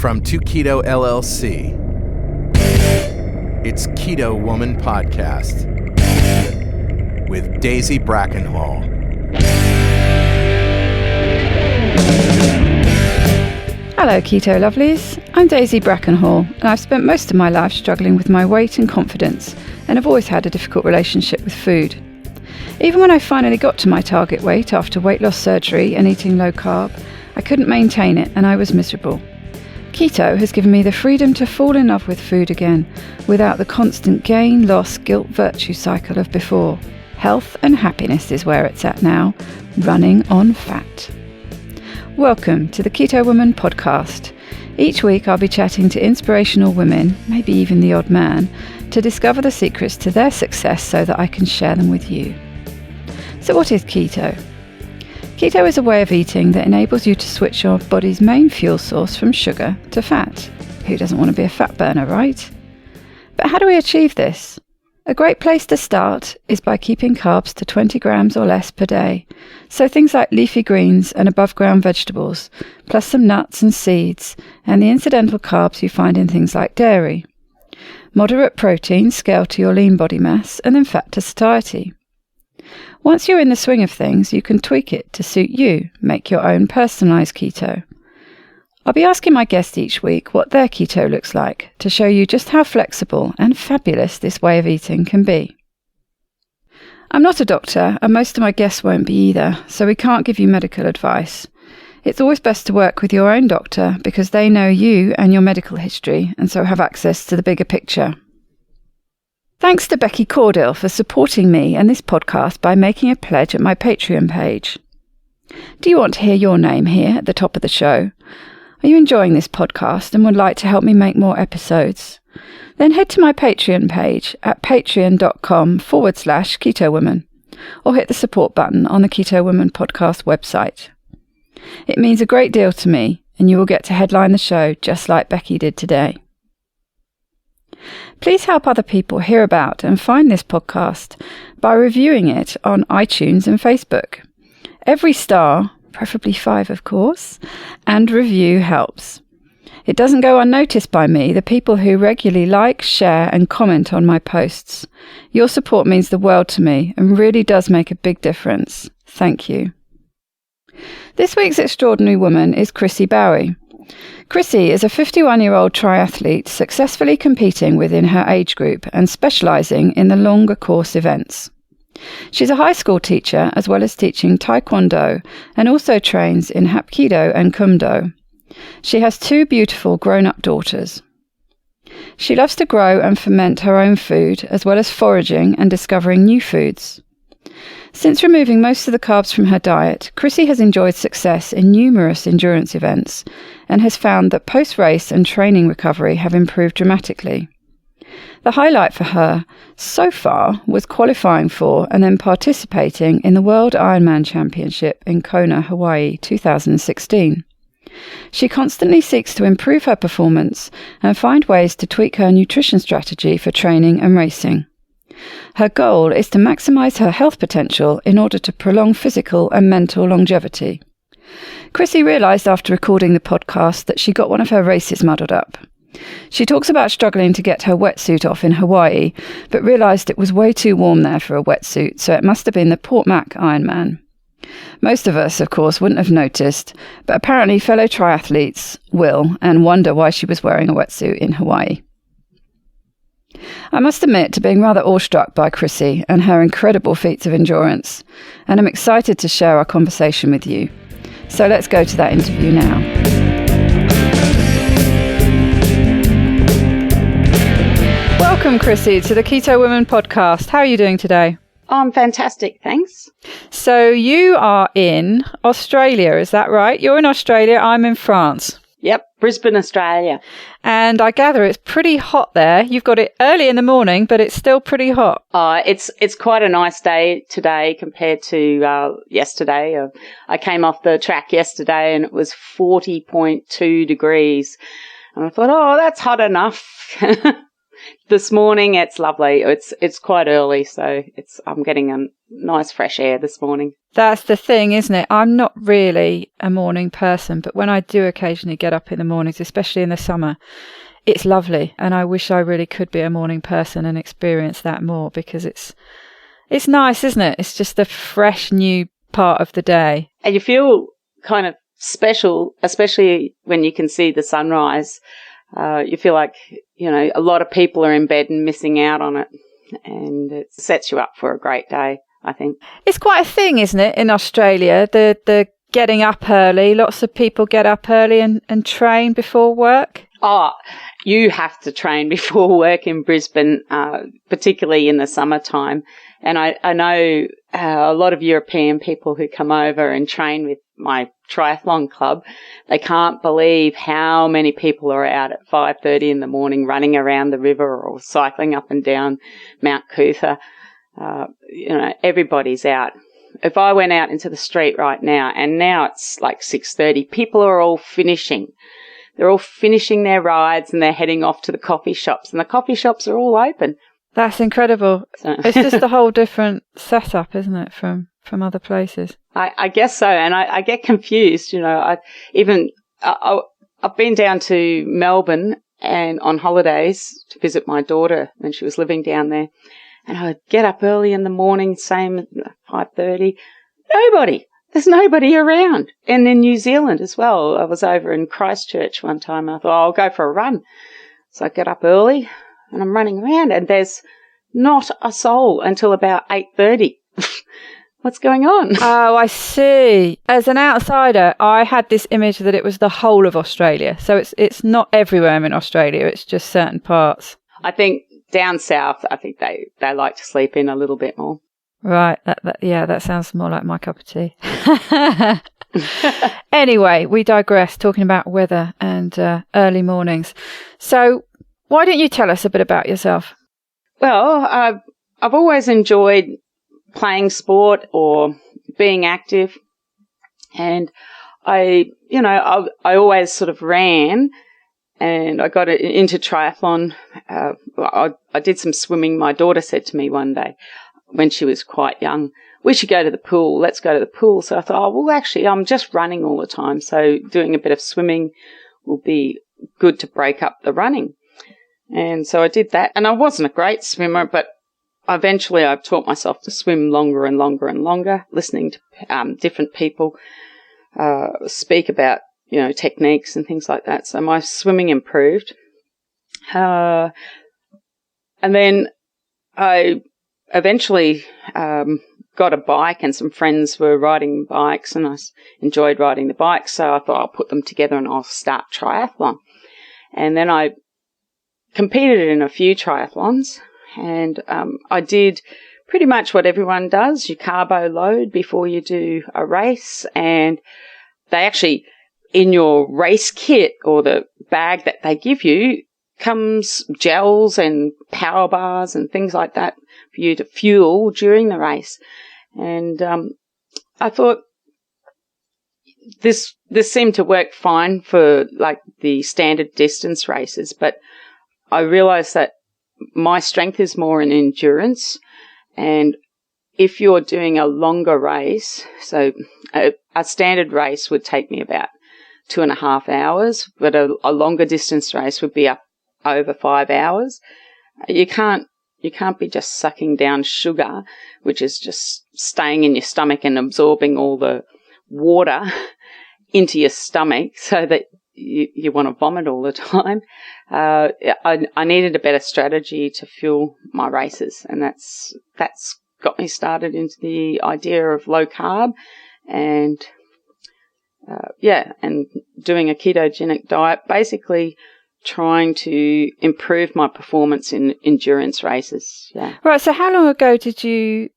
From To Keto LLC, it's Keto Woman Podcast with Daisy Brackenhall. Hello Keto lovelies, I'm Daisy Brackenhall and I've spent most of my life struggling with my weight and confidence and have always had a difficult relationship with food. Even when I finally got to my target weight after weight loss surgery and eating low carb, I couldn't maintain it and I was miserable. Keto has given me the freedom to fall in love with food again without the constant gain, loss, guilt, virtue cycle of before. Health and happiness is where it's at now, running on fat. Welcome to the Keto Woman Podcast. Each week I'll be chatting to inspirational women, maybe even the odd man, to discover the secrets to their success so that I can share them with you. So what is keto? Keto is a way of eating that enables you to switch your body's main fuel source from sugar to fat. Who doesn't want to be a fat burner, right? But how do we achieve this? A great place to start is by keeping carbs to 20 grams or less per day. So things like leafy greens and above ground vegetables, plus some nuts and seeds, and the incidental carbs you find in things like dairy. Moderate protein scale to your lean body mass, and then fat to satiety. Once you're in the swing of things, you can tweak it to suit you, make your own personalised keto. I'll be asking my guests each week what their keto looks like to show you just how flexible and fabulous this way of eating can be. I'm not a doctor, and most of my guests won't be either, so we can't give you medical advice. It's always best to work with your own doctor because they know you and your medical history and so have access to the bigger picture. Thanks to Becky Cordill for supporting me and this podcast by making a pledge at my Patreon page. Do you want to hear your name here at the top of the show? Are you enjoying this podcast and would like to help me make more episodes? Then head to my Patreon page at patreon.com/KetoWoman or hit the support button on the Keto Woman Podcast website. It means a great deal to me and you will get to headline the show just like Becky did today. Please help other people hear about and find this podcast by reviewing it on iTunes and Facebook. Every star, preferably 5 of course, and review helps. It doesn't go unnoticed by me, the people who regularly like, share and comment on my posts. Your support means the world to me and really does make a big difference. Thank you. This week's extraordinary woman is Chrissie Bowie. Chrissie is a 51-year-old triathlete successfully competing within her age group and specialising in the longer course events. She's a high school teacher as well as teaching Taekwondo and also trains in Hapkido and Kumdo. She has 2 beautiful grown-up daughters. She loves to grow and ferment her own food as well as foraging and discovering new foods. Since removing most of the carbs from her diet, Chrissie has enjoyed success in numerous endurance events and has found that post-race and training recovery have improved dramatically. The highlight for her, so far, was qualifying for and then participating in the World Ironman Championship in Kona, Hawaii, 2016. She constantly seeks to improve her performance and find ways to tweak her nutrition strategy for training and racing. Her goal is to maximise her health potential in order to prolong physical and mental longevity. Chrissie realised after recording the podcast that she got one of her races muddled up. She talks about struggling to get her wetsuit off in Hawaii, but realised it was way too warm there for a wetsuit, so it must have been the Port Mac Ironman. Most of us, of course, wouldn't have noticed, but apparently fellow triathletes will and wonder why she was wearing a wetsuit in Hawaii. I must admit to being rather awestruck by Chrissie and her incredible feats of endurance, and I'm excited to share our conversation with you. So let's go to that interview now. Welcome, Chrissie, to the Keto Woman Podcast. How are you doing today? I'm fantastic, thanks. So you are in Australia, is that right? You're in Australia, I'm in France. Yep, Brisbane, Australia. And I gather it's pretty hot there. You've got it early in the morning, but it's still pretty hot. It's quite a nice day today compared to yesterday. I came off the track yesterday and it was 40.2 degrees. And I thought, oh, that's hot enough. This morning it's lovely. It's quite early, so I'm getting a nice fresh air this morning. That's the thing, isn't it? I'm not really a morning person, but when I do occasionally get up in the mornings, especially in the summer, it's lovely. And I wish I really could be a morning person and experience that more, because it's nice, isn't it? It's just a fresh new part of the day. And you feel kind of special, especially when you can see the sunrise. You feel like, a lot of people are in bed and missing out on it. And it sets you up for a great day, I think. It's quite a thing, isn't it, in Australia, the getting up early. Lots of people get up early and train before work. Oh, you have to train before work in Brisbane, particularly in the summertime. And I know a lot of European people who come over and train with my triathlon club. They can't believe how many people are out at 5:30 in the morning running around the river or cycling up and down Mount Cootha. Everybody's out. If I went out into the street right now, and now it's like 6:30, people are all finishing. They're all finishing their rides and they're heading off to the coffee shops, and the coffee shops are all open. That's incredible. So. It's just a whole different setup, isn't it, from other places? I guess so, and I get confused. I've been down to Melbourne and on holidays to visit my daughter when she was living down there, and I would get up early in the morning, same at 5:30. There's nobody around. And in New Zealand as well. I was over in Christchurch one time. I thought, I'll go for a run. So I get up early and I'm running around, and there's not a soul until about 8:30. What's going on? Oh, I see. As an outsider, I had this image that it was the whole of Australia. So it's not everywhere in Australia. It's just certain parts. I think down south, I think they like to sleep in a little bit more. Right. That sounds more like my cup of tea. Anyway, we digress, talking about weather and early mornings. So why don't you tell us a bit about yourself? Well, I've always enjoyed playing sport or being active, and I always sort of ran, and I got into triathlon. I did some swimming. My daughter said to me one day when she was quite young, we should go to the pool. Let's go to the pool. So I thought, well, actually, I'm just running all the time, so doing a bit of swimming will be good to break up the running. And so I did that, and I wasn't a great swimmer, but eventually I've taught myself to swim longer and longer and longer, listening to different people speak about, techniques and things like that. So my swimming improved. And then I eventually got a bike, and some friends were riding bikes, and I enjoyed riding the bikes, so I thought I'll put them together and I'll start triathlon. And then I competed in a few triathlons, and I did pretty much what everyone does. You carbo load before you do a race, and they actually, in your race kit or the bag that they give you, comes gels and power bars and things like that for you to fuel during the race. And I thought this seemed to work fine for like the standard distance races, but I realized that my strength is more in endurance, and if you're doing a longer race, so a standard race would take me about 2.5 hours, but a longer distance race would be up over 5 hours. You can't be just sucking down sugar, which is just staying in your stomach and absorbing all the water into your stomach so that you want to vomit all the time. I needed a better strategy to fuel my races, and that's got me started into the idea of low carb and and doing a ketogenic diet, basically trying to improve my performance in endurance races. Yeah. Right. So how long ago did you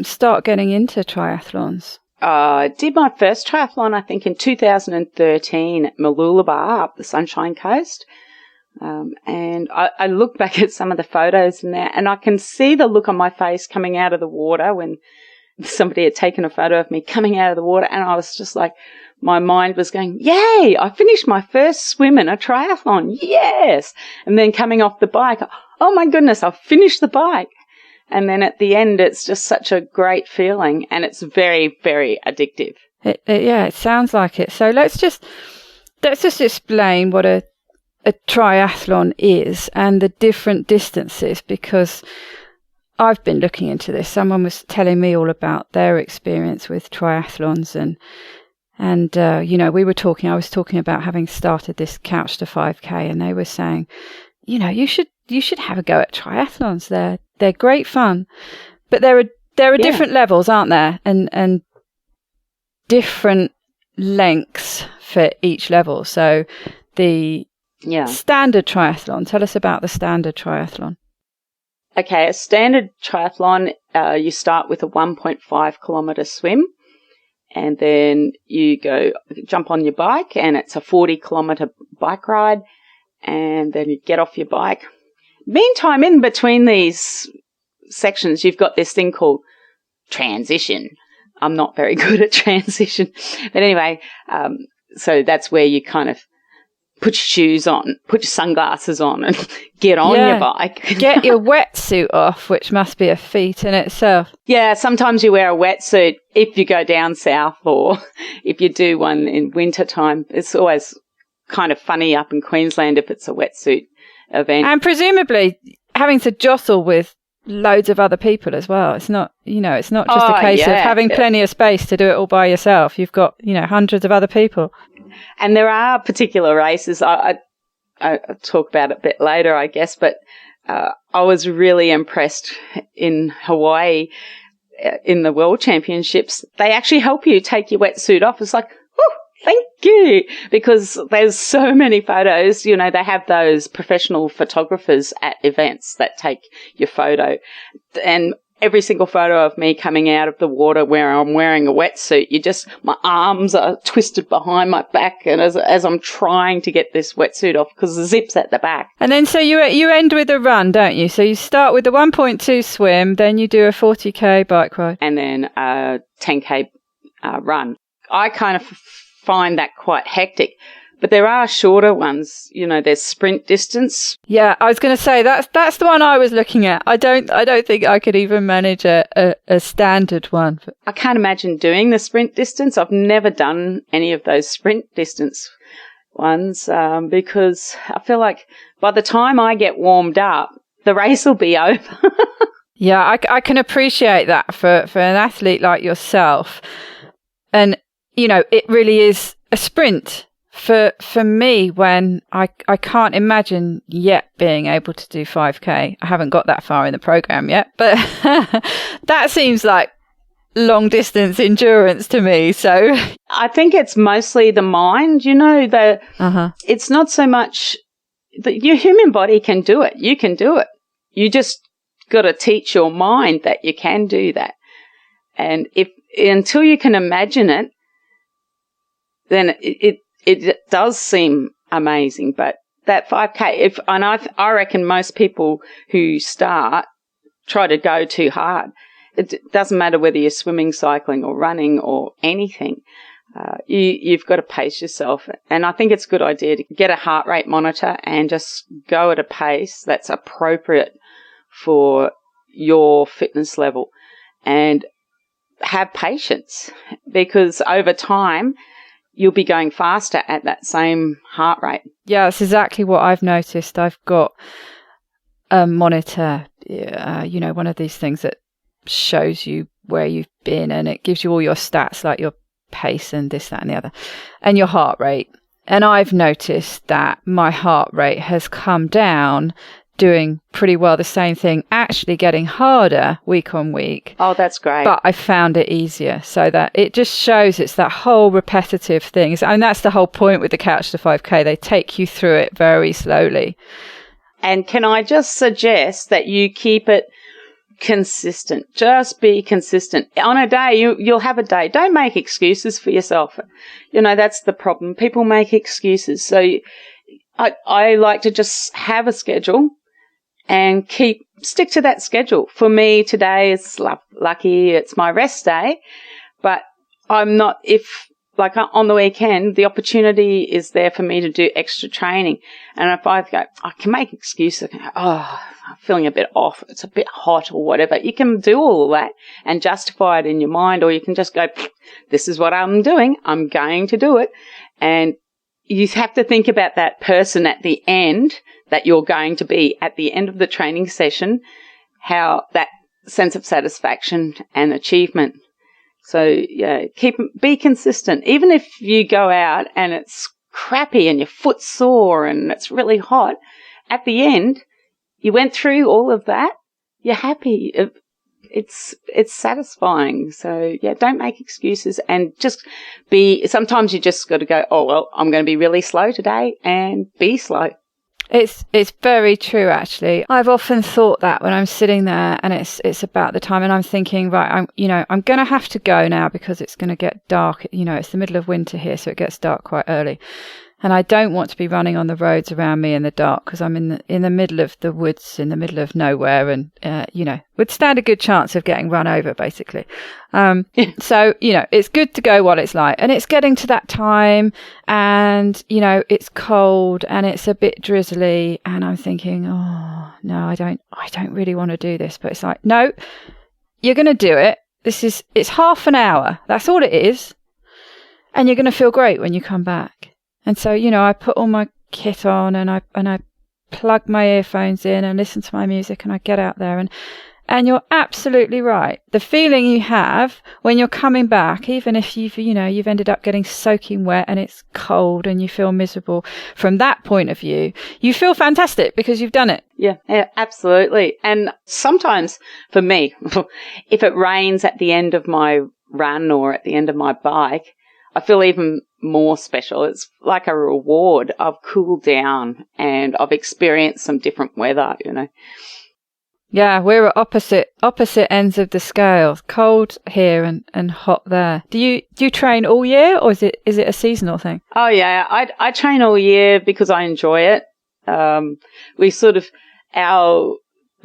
start getting into triathlons? I did my first triathlon, I think, in 2013 at Mooloolaba up the Sunshine Coast. And I look back at some of the photos in there, and I can see the look on my face coming out of the water when somebody had taken a photo of me coming out of the water, and I was just like, my mind was going, yay, I finished my first swim in a triathlon. Yes. And then coming off the bike, oh my goodness, I've finished the bike. And then at the end, it's just such a great feeling, and it's very, very addictive. It sounds like it. So let's just explain what a triathlon is and the different distances, because I've been looking into this. Someone was telling me all about their experience with triathlons, and I was talking about having started this Couch to 5K, and they were saying, you should have a go at triathlons. They're great fun, but there are different levels, aren't there? And different lengths for each level. So the standard triathlon, tell us about the standard triathlon. Okay, a standard triathlon, you start with a 1.5 kilometre swim, and then you jump on your bike, and it's a 40 kilometre bike ride, and then you get off your bike. Meantime, in between these sections, you've got this thing called transition. I'm not very good at transition. But anyway, so that's where you kind of put your shoes on, put your sunglasses on, and get on your bike. Get your wetsuit off, which must be a feat in itself. Yeah, sometimes you wear a wetsuit if you go down south, or if you do one in wintertime. It's always kind of funny up in Queensland if it's a wetsuit event. And presumably having to jostle with loads of other people as well. It's not, it's not just a case of having plenty of space to do it all by yourself. You've got, hundreds of other people. And there are particular races. I'll talk about it a bit later, I guess, but I was really impressed in Hawaii in the World Championships. They actually help you take your wetsuit off. It's like, thank you, because there's so many photos. They have those professional photographers at events that take your photo, and every single photo of me coming out of the water where I'm wearing a wetsuit, my arms are twisted behind my back, and as I'm trying to get this wetsuit off because the zip's at the back. And then so you end with a run, don't you? So you start with the 1.2 swim, then you do a 40k bike ride, and then a 10k run. I kind of find that quite hectic, but there are shorter ones. There's sprint distance. Yeah, I was going to say that's the one I was looking at. I don't think I could even manage a standard one. I can't imagine doing the sprint distance. I've never done any of those sprint distance ones because I feel like by the time I get warmed up, the race will be over. Yeah, I can appreciate that for an athlete like yourself. And it really is a sprint for me when I can't imagine yet being able to do 5K. I haven't got that far in the program yet, but that seems like long distance endurance to me. So I think it's mostly the mind, it's not so much that your human body can do it. You can do it. You just got to teach your mind that you can do that. And until you can imagine it, then it does seem amazing. But that 5K, I reckon most people who start try to go too hard. It doesn't matter whether you're swimming, cycling, or running, or anything. You've got to pace yourself. And I think it's a good idea to get a heart rate monitor and just go at a pace that's appropriate for your fitness level, and have patience, because over time you'll be going faster at that same heart rate. Yeah, that's exactly what I've noticed. I've got a monitor, one of these things that shows you where you've been, and it gives you all your stats, like your pace and this, that, and the other, and your heart rate. And I've noticed that my heart rate has come down, doing pretty well the same thing, actually getting harder week on week. Oh, that's great. But I found it easier, so that it just shows it's that whole repetitive thing. And that's the whole point with the Couch to 5K. They take you through it very slowly. And can I just suggest that you keep it consistent? Just be consistent. On a day, you'll have a day. Don't make excuses for yourself. That's the problem. People make excuses. So I like to just have a schedule and stick to that schedule. For me, today is lucky. It's my rest day, but I'm not, if like on the weekend, the opportunity is there for me to do extra training. And if I go, I can make excuses. I can go, oh, I'm feeling a bit off. It's a bit hot or whatever. You can do all of that and justify it in your mind, or you can just go, this is what I'm doing. I'm going to do it. And you have to think about that person at the end that you're going to be at the end of the training session, how that sense of satisfaction and achievement. So, yeah, be consistent. Even if you go out and it's crappy and your foot's sore and it's really hot, at the end, you went through all of that, you're happy. It's satisfying. So, yeah, don't make excuses and just sometimes you just got to go, oh, well, I'm going to be really slow today, and be slow. It's very true, actually. I've often thought that when I'm sitting there and it's about the time and I'm thinking, right, I'm going to have to go now because it's going to get dark. It's the middle of winter here, so it gets dark quite early. And I don't want to be running on the roads around me in the dark because I'm in the middle of the woods, in the middle of nowhere, and would stand a good chance of getting run over, basically. So it's good to go while it's light, and it's getting to that time, and it's cold and it's a bit drizzly, and I'm thinking, oh no, I don't really want to do this, but it's like, no, you're going to do it. It's half an hour. That's all it is, and you're going to feel great when you come back. And so, I put all my kit on and I plug my earphones in and listen to my music, and I get out there and you're absolutely right. The feeling you have when you're coming back, even if you've ended up getting soaking wet and it's cold and you feel miserable, from that point of view, you feel fantastic because you've done it. Yeah, absolutely. And sometimes for me, if it rains at the end of my run or at the end of my bike, I feel even more special. It's like a reward. I've cooled down and I've experienced some different weather, Yeah, we're at opposite ends of the scale. Cold here and hot there. Do you train all year, or is it a seasonal thing? Oh yeah, I train all year because I enjoy it. The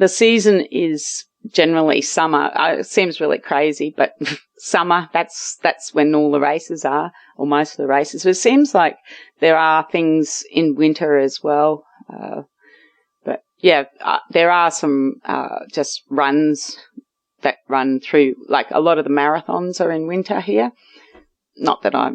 season is generally summer. It seems really crazy, but summer, that's when all the races are, or most of the races. It seems like there are things in winter as well. But yeah, there are some just runs that run through, like a lot of the marathons are in winter here. Not that I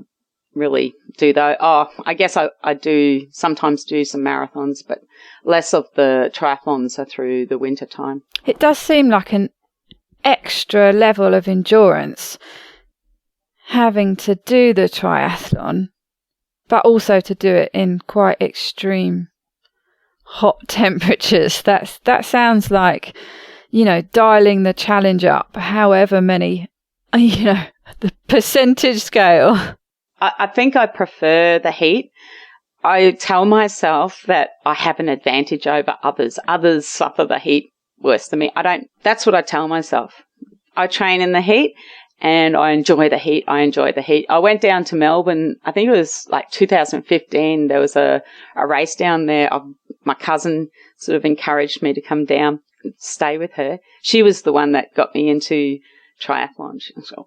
really do though. Oh, I guess I do sometimes do some marathons, but less of the triathlons are through the winter time. It does seem like an extra level of endurance having to do the triathlon, but also to do it in quite extreme hot temperatures. That sounds like, dialing the challenge up, however many, the percentage scale. I think I prefer the heat. I tell myself that I have an advantage over others. Others suffer the heat worse than me. I don't. That's what I tell myself. I train in the heat and I enjoy the heat. I went down to Melbourne, I think it was like 2015. There was a race down there. My cousin sort of encouraged me to come down and stay with her. She was the one that got me into triathlon. She was like,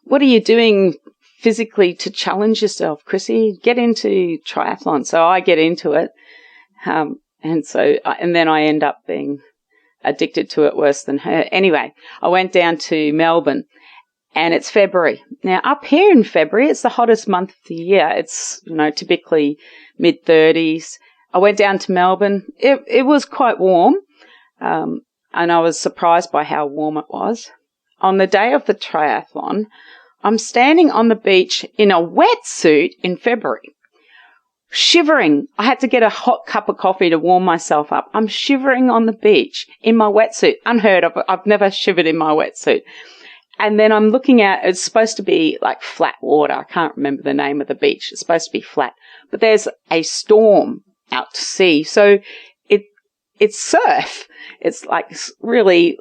what are you doing physically to challenge yourself, Chrissie? Get into triathlon. So I get into it. And then I end up being addicted to it worse than her. Anyway, I went down to Melbourne, and it's February. Now, up here in February, it's the hottest month of the year. It's, typically mid-30s. I went down to Melbourne. It was quite warm, and I was surprised by how warm it was. On the day of the triathlon, I'm standing on the beach in a wetsuit in February, shivering. I had to get a hot cup of coffee to warm myself up. I'm shivering on the beach in my wetsuit. Unheard of. I've never shivered in my wetsuit. And then I'm looking at, it's supposed to be like flat water. I can't remember the name of the beach. It's supposed to be flat. But there's a storm out to sea. So it's surf. It's really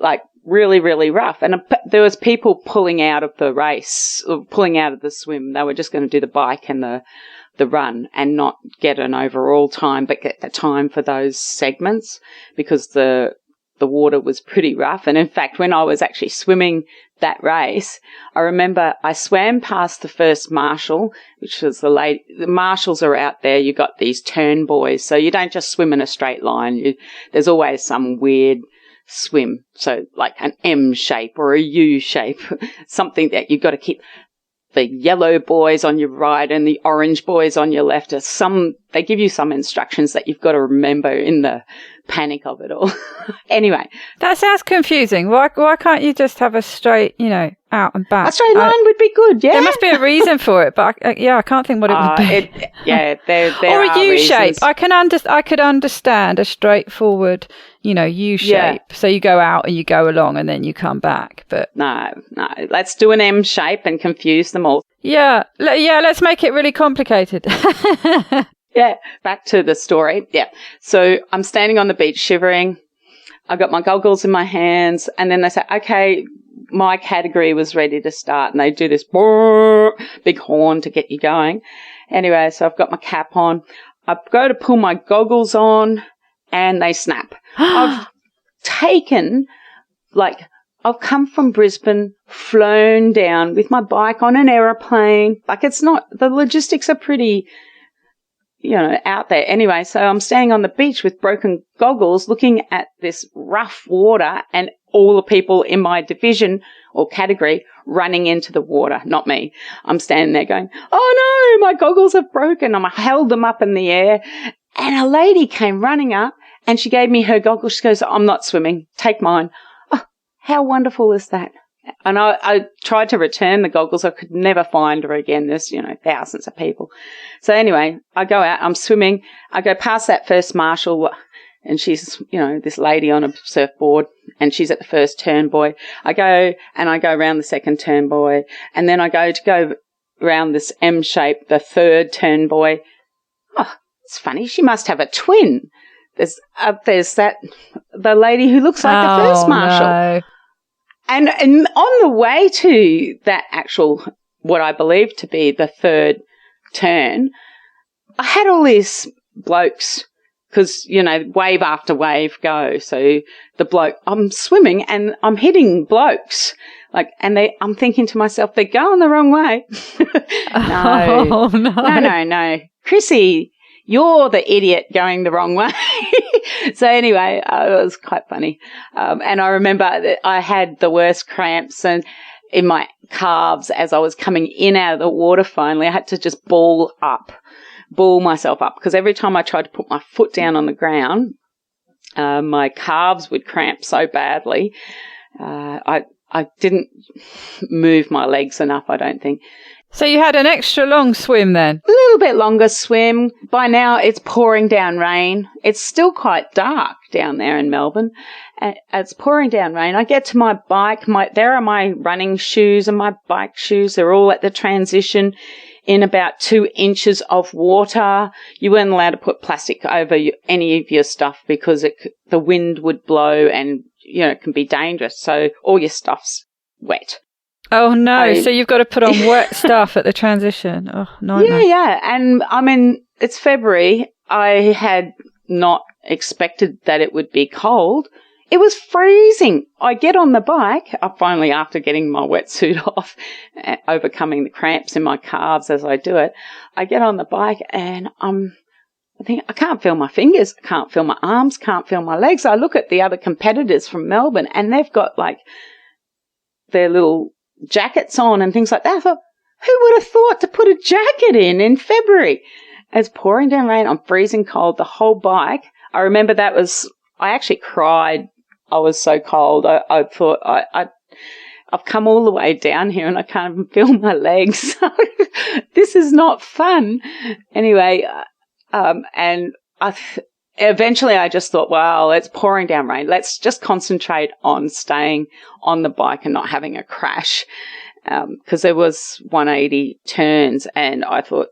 rough. And there was people pulling out of the race, or pulling out of the swim. They were just going to do the bike and the run and not get an overall time, but get the time for those segments because the the water was pretty rough. And in fact, when I was actually swimming that race, I remember I swam past the first marshal, which was the marshals are out there. You got these turn buoys. So you don't just swim in a straight line. There's always some weird swim. So like an M shape or a U shape, something that you've got to keep the yellow buoys on your right and the orange buoys on your left. They give you some instructions that you've got to remember in the panic of it all. Anyway. That sounds confusing. Why can't you just have a straight, out and back? A straight line would be good, yeah. There must be a reason for it, but I can't think what it would be. There or a U reasons. shape. I could understand a straightforward, U shape. Yeah. So you go out and you go along and then you come back. But no. Let's do an M shape and confuse them all. Yeah. Let's make it really complicated. Yeah. Back to the story. Yeah. So I'm standing on the beach shivering. I got my goggles in my hands, and then they say, okay, my category was ready to start, and they do this big horn to get you going. Anyway, so I've got my cap on. I go to pull my goggles on, and they snap. I've come from Brisbane, flown down with my bike on an aeroplane. The logistics are pretty, out there. Anyway, so I'm standing on the beach with broken goggles looking at this rough water and all the people in my division or category running into the water, not me. I'm standing there going, oh no, my goggles have broken. I held them up in the air, and a lady came running up and she gave me her goggles. She goes, I'm not swimming. Take mine. Oh, how wonderful is that? And I tried to return the goggles. I could never find her again. There's, thousands of people. So anyway, I go out. I'm swimming. I go past that first marshal, and she's, this lady on a surfboard, and she's at the first turn buoy. I go around the second turn buoy, and then I go around this M shape, the third turn buoy. Oh, it's funny. She must have a twin. There's the lady who looks like the first marshal. No. And on the way to that actual, what I believe to be the third turn, I had all these blokes, because, wave after wave go. So the bloke, I'm swimming and I'm hitting blokes. I'm thinking to myself, they're going the wrong way. No. Chrissie, you're the idiot going the wrong way. So anyway, it was quite funny. And I remember that I had the worst cramps in my calves as I was coming in out of the water finally. I had to just ball myself up, because every time I tried to put my foot down on the ground, my calves would cramp so badly. I didn't move my legs enough, I don't think. So you had an extra long swim then? A little bit longer swim. By now it's pouring down rain. It's still quite dark down there in Melbourne. It's pouring down rain. I get to my bike. There are my running shoes and my bike shoes. They're all at the transition in about 2 inches of water. You weren't allowed to put plastic over any of your stuff, because the wind would blow and, it can be dangerous. So all your stuff's wet. Oh, no. So you've got to put on wet stuff at the transition. Oh, no. Yeah. And, it's February. I had not expected that it would be cold. It was freezing. I get on the bike, finally, after getting my wetsuit off, overcoming the cramps in my calves as I do it, I get on the bike and I think I can't feel my fingers, I can't feel my arms, can't feel my legs. I look at the other competitors from Melbourne and they've got their little jackets on and things like that. I thought, who would have thought to put a jacket in February? It's pouring down rain. I'm freezing cold. The whole bike. I remember I actually cried. I was so cold. I thought I've come all the way down here and I can't even feel my legs. This is not fun. Anyway, eventually I just thought, well, it's pouring down rain. Let's just concentrate on staying on the bike and not having a crash. Because there was 180 turns and I thought,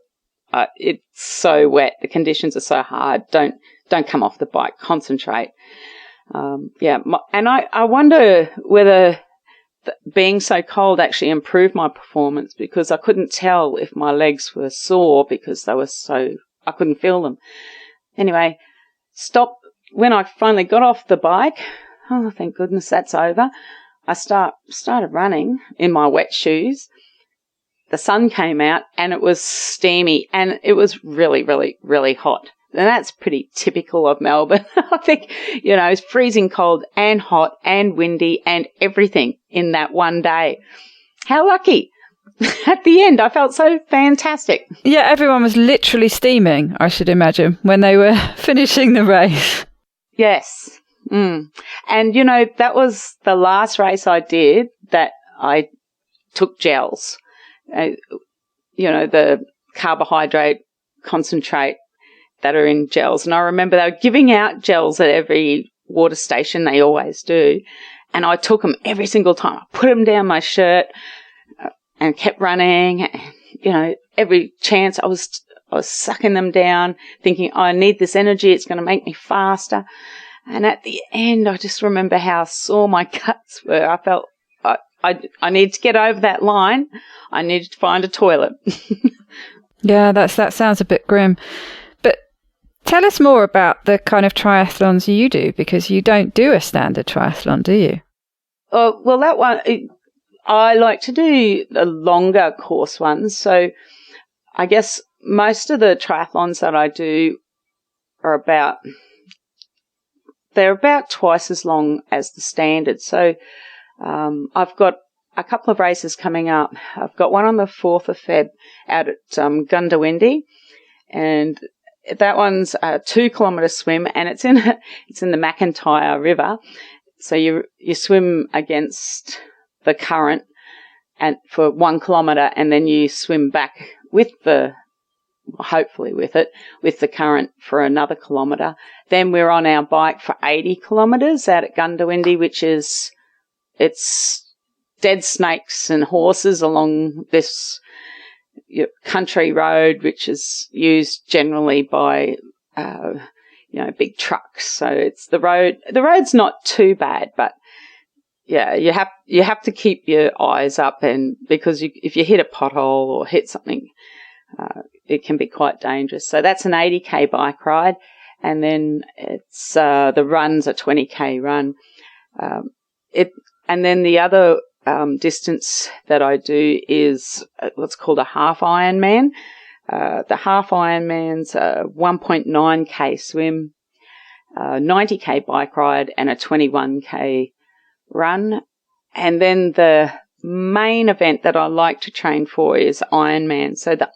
it's so wet. The conditions are so hard. Don't come off the bike. Concentrate. And I wonder whether being so cold actually improved my performance, because I couldn't tell if my legs were sore because I couldn't feel them. Anyway, when I finally got off the bike, oh, thank goodness that's over. I started running in my wet shoes. The sun came out and it was steamy and it was really, really, really hot. And that's pretty typical of Melbourne. I think, it's freezing cold and hot and windy and everything in that one day. How lucky. At the end, I felt so fantastic. Yeah, everyone was literally steaming, I should imagine, when they were finishing the race. Yes. And, that was the last race I did that I took gels. The carbohydrate concentrate that are in gels. And I remember they were giving out gels at every water station. They always do. And I took them every single time. I put them down my shirt and kept running. Every chance I was sucking them down, thinking, I need this energy. It's going to make me faster. And at the end, I just remember how sore my guts were. I felt I need to get over that line. I needed to find a toilet. Yeah, that sounds a bit grim. But tell us more about the kind of triathlons you do, because you don't do a standard triathlon, do you? Oh, well, that one, I like to do the longer course ones. So I guess most of the triathlons that I do are they're about twice as long as the standard. So I've got a couple of races coming up. I've got one on the 4th of Feb out at Gundawindi, and that one's a 2-kilometre swim, and it's in the McIntyre River. So you swim against the current and for 1 kilometre, and then you swim back with the current for another kilometre. Then we're on our bike for 80 kilometres out at Gundawindi, which is, it's dead snakes and horses along this country road, which is used generally by, big trucks. So it's the road. The road's not too bad, but yeah, you have to keep your eyes up, and because if you hit a pothole or hit something, it can be quite dangerous. So that's an 80k bike ride, and then it's the run's a 20k run. And then the other distance that I do is what's called a half Ironman. The half Ironman's a 1.9k swim, 90k bike ride, and a 21k run. And then the main event that I like to train for is Ironman. So the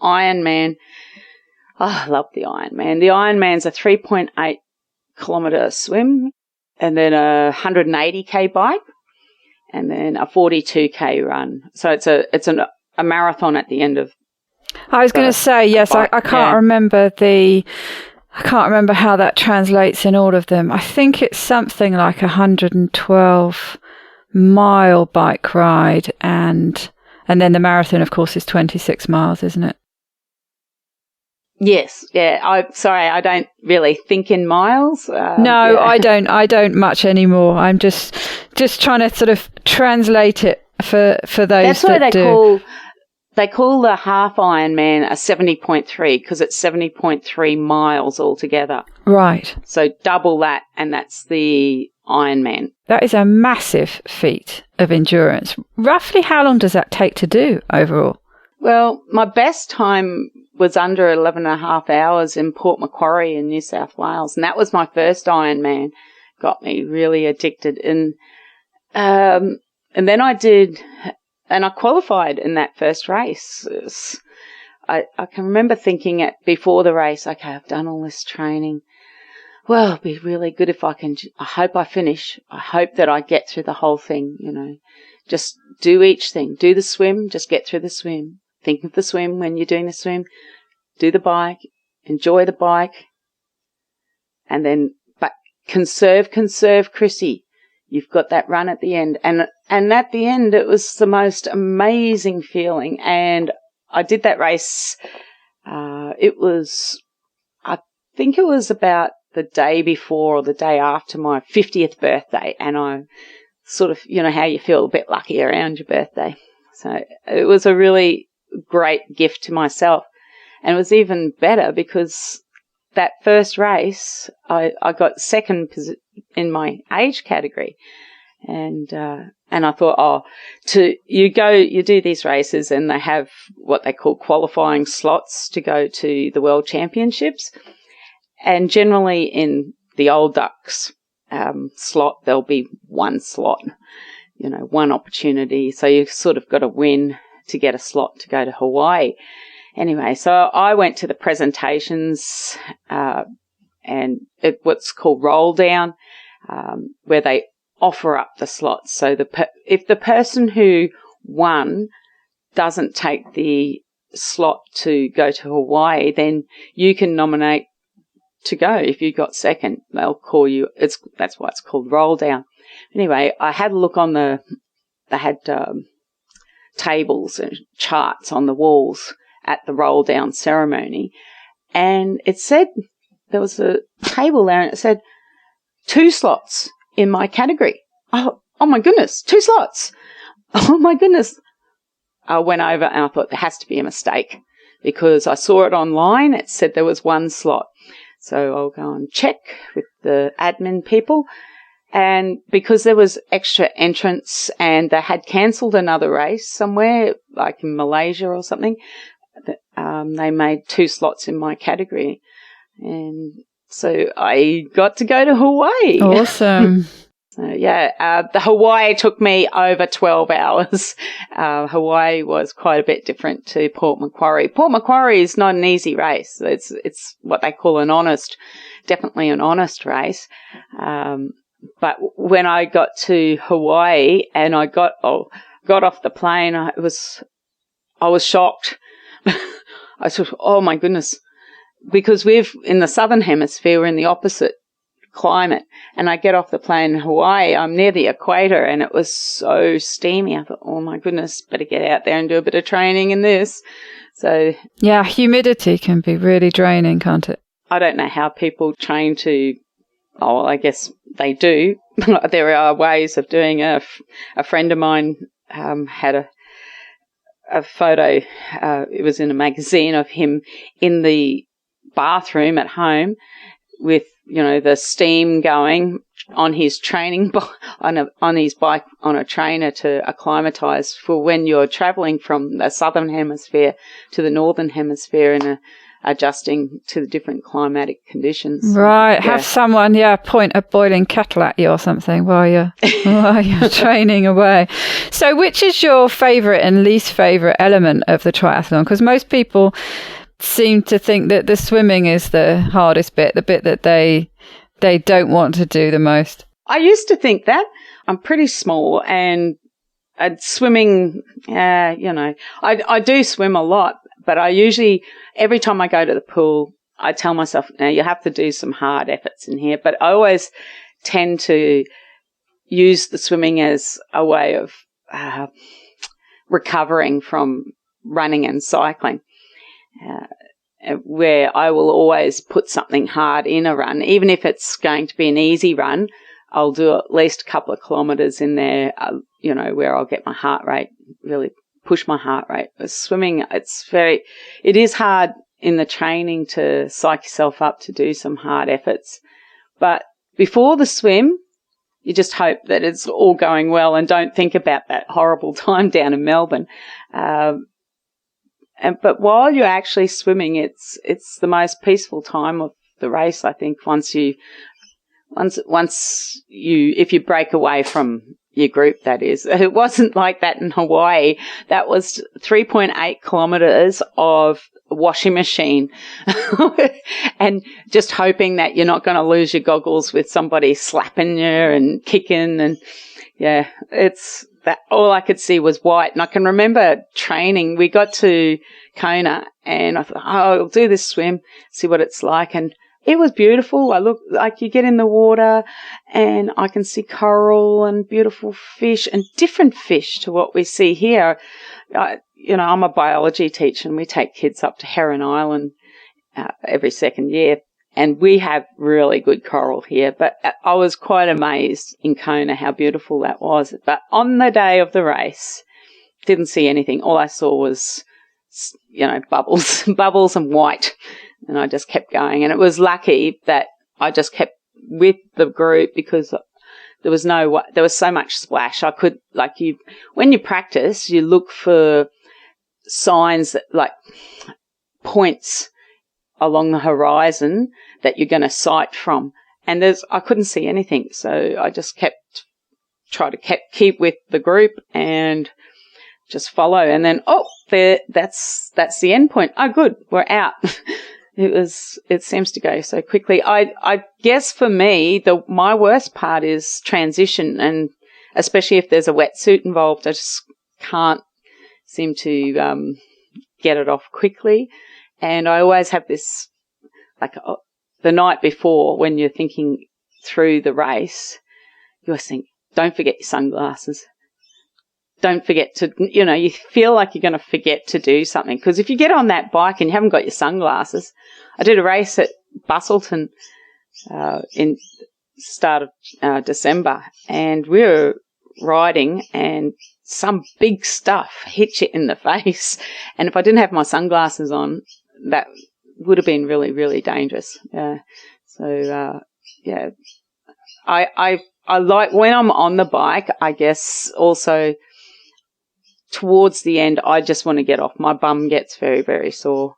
Ironman, I love the Ironman. The Ironman's a 3.8 kilometre swim, and then a 180k bike, and then a 42k run. So it's a marathon at the end of. I was going to say, yes, I can't remember how that translates in all of them. I think it's something like 112-mile bike ride, and then the marathon, of course, is 26 miles, isn't it? Yes, yeah. I don't really think in miles. No, yeah. I don't much anymore. I'm just trying to sort of translate it for those. That's why they call the half Ironman a 70.3, because it's 70.3 miles altogether. Right. So double that, and that's the Ironman. That is a massive feat of endurance. Roughly how long does that take to do overall? Well, my best time was under 11.5 hours in Port Macquarie in New South Wales, and that was my first Ironman. Got me really addicted, and then I did, and I qualified in that first race. I can remember thinking before the race, okay, I've done all this training. Well, it'd be really good if I hope I finish. I hope that I get through the whole thing, Just do each thing. Do the swim, just get through the swim. Think of the swim when you're doing the swim. Do the bike, enjoy the bike, but conserve, Chrissie. You've got that run at the end. And at the end, it was the most amazing feeling. And I did that race. I think it was about the day before or the day after my 50th birthday. And I sort of, how you feel a bit lucky around your birthday. So it was a really great gift to myself. And it was even better because that first race, I got second in my age category. And I thought, you do these races and they have what they call qualifying slots to go to the World Championships. And generally in the old ducks slot, there'll be one slot, one opportunity. So you've sort of got to win to get a slot to go to Hawaii. Anyway, so I went to the presentations and what's called roll down, where they offer up the slots. So if the person who won doesn't take the slot to go to Hawaii, then you can nominate to go. If you got second, they'll call you. That's why it's called roll down. Anyway, I had a look on they had tables and charts on the walls at the roll down ceremony, and it said there was a table there and it said 2 slots in my category. Oh my goodness, 2 slots. Oh my goodness. I went over and I thought there has to be a mistake because I saw it online. It said there was 1 slot. So I'll go and check with the admin people. And because there was extra entrants and they had cancelled another race somewhere, like in Malaysia or something, they made 2 slots in my category. And so I got to go to Hawaii. Awesome. So, the Hawaii took me over 12 hours. Hawaii was quite a bit different to Port Macquarie. Port Macquarie is not an easy race. It's what they call definitely an honest race. But when I got to Hawaii and I got off the plane, I was shocked. I thought, oh my goodness, because in the southern hemisphere, we're in the opposite climate, and I get off the plane in Hawaii, I'm near the equator, and it was so steamy. I thought, oh my goodness, better get out there and do a bit of training in this. So yeah, humidity can be really draining, can't it? I don't know how people train I guess they do. There are ways of doing it. A friend of mine had a photo, it was in a magazine of him in the bathroom at home with, the steam going on his training on his bike on a trainer to acclimatise for when you're travelling from the southern hemisphere to the northern hemisphere and adjusting to the different climatic conditions. Right. Yeah. Have someone, point a boiling kettle at you or something while you're training away. So which is your favourite and least favourite element of the triathlon? Because most people seem to think that the swimming is the hardest bit, the bit that they don't want to do the most. I used to think that. I'm pretty small and swimming, I do swim a lot, but I usually, every time I go to the pool, I tell myself, now you have to do some hard efforts in here, but I always tend to use the swimming as a way of recovering from running and cycling. Where I will always put something hard in a run, even if it's going to be an easy run, I'll do at least a couple of kilometres in there, where I'll get my heart rate, really push my heart rate. With swimming, it is hard in the training to psych yourself up to do some hard efforts. But before the swim, you just hope that it's all going well and don't think about that horrible time down in Melbourne. But while you're actually swimming, it's the most peaceful time of the race, I think, if you break away from your group, that is. It wasn't like that in Hawaii. That was 3.8 kilometres of washing machine and just hoping that you're not going to lose your goggles with somebody slapping you and kicking. And it's that all I could see was white. And I can remember training. We got to Kona and I thought, I'll do this swim, see what it's like. And it was beautiful. I look like you get in the water and I can see coral and beautiful fish and different fish to what we see here. I'm a biology teacher and we take kids up to Heron Island every second year. And we have really good coral here, but I was quite amazed in Kona how beautiful that was. But on the day of the race, didn't see anything. All I saw was, bubbles and white. and I just kept going. And it was lucky that I just kept with the group because there was so much splash. I could, when you practice, you look for signs that, like, points along the horizon that you're going to sight from. And I couldn't see anything. So I just try to keep with the group and just follow. And then, that's the end point. Oh, good. We're out. It seems to go so quickly. I guess for me, my worst part is transition, and especially if there's a wetsuit involved, I just can't seem to get it off quickly. And I always have this, the night before when you're thinking through the race, you always think, don't forget your sunglasses. Don't forget to, you feel like you're going to forget to do something. Because if you get on that bike and you haven't got your sunglasses, I did a race at Busselton in start of December, and we were riding and some big stuff hit you in the face. And if I didn't have my sunglasses on, that would have been really, really dangerous. I like when I'm on the bike, I guess also towards the end, I just want to get off. My bum gets very, very sore.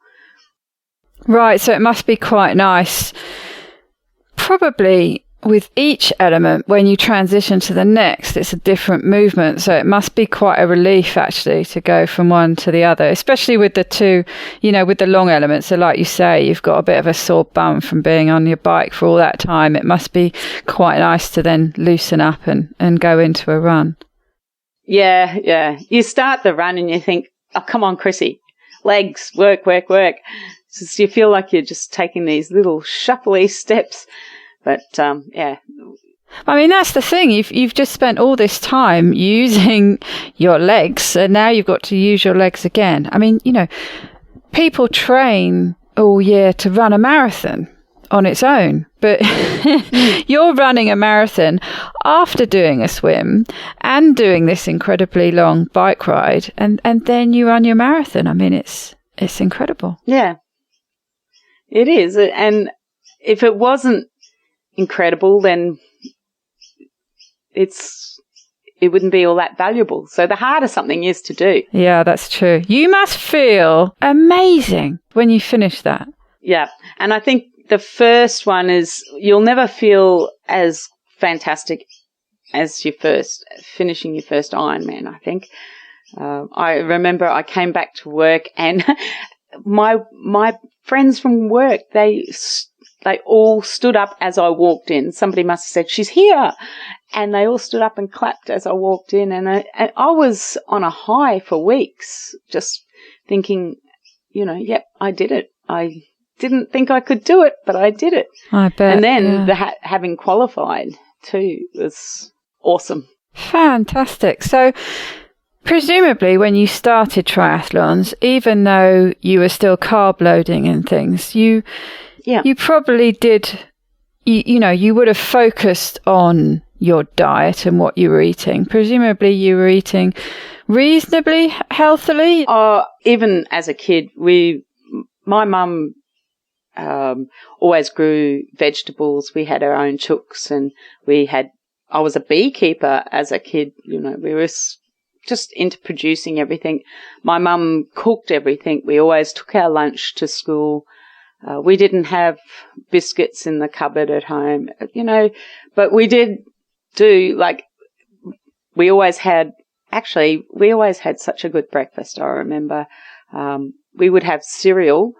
Right, so it must be quite nice, probably with each element, when you transition to the next, it's a different movement. So it must be quite a relief, actually, to go from one to the other, especially with the two, with the long elements. So like you say, you've got a bit of a sore bum from being on your bike for all that time. It must be quite nice to then loosen up and go into a run. Yeah. You start the run and you think, oh, come on, Chrissie, legs, work. So you feel like you're just taking these little shuffly steps. But, yeah. I mean, that's the thing. You've just spent all this time using your legs, and now you've got to use your legs again. I mean, people train all year to run a marathon on its own, but you're running a marathon after doing a swim and doing this incredibly long bike ride, and then you run your marathon. I mean, it's incredible. Yeah, it is. And if it wasn't incredible, then it wouldn't be all that valuable. So the harder something is to do. Yeah, that's true. You must feel amazing when you finish that. Yeah, and I think the first one is you'll never feel as fantastic as finishing your first Ironman, I think. I remember I came back to work and my friends from work, they all stood up as I walked in. Somebody must have said, she's here. And they all stood up and clapped as I walked in. And I was on a high for weeks, just thinking, yep, I did it. I didn't think I could do it, but I did it. I bet. And then having qualified too was awesome. Fantastic. So presumably when you started triathlons, even though you were still carb loading and things, you probably did, you would have focused on your diet and what you were eating. Presumably you were eating reasonably healthily. Even as a kid, my mum always grew vegetables. We had our own chooks, and I was a beekeeper as a kid. We were just into producing everything. My mum cooked everything. We always took our lunch to school. We didn't have biscuits in the cupboard at home, but we did do, we always had such a good breakfast. I remember we would have cereal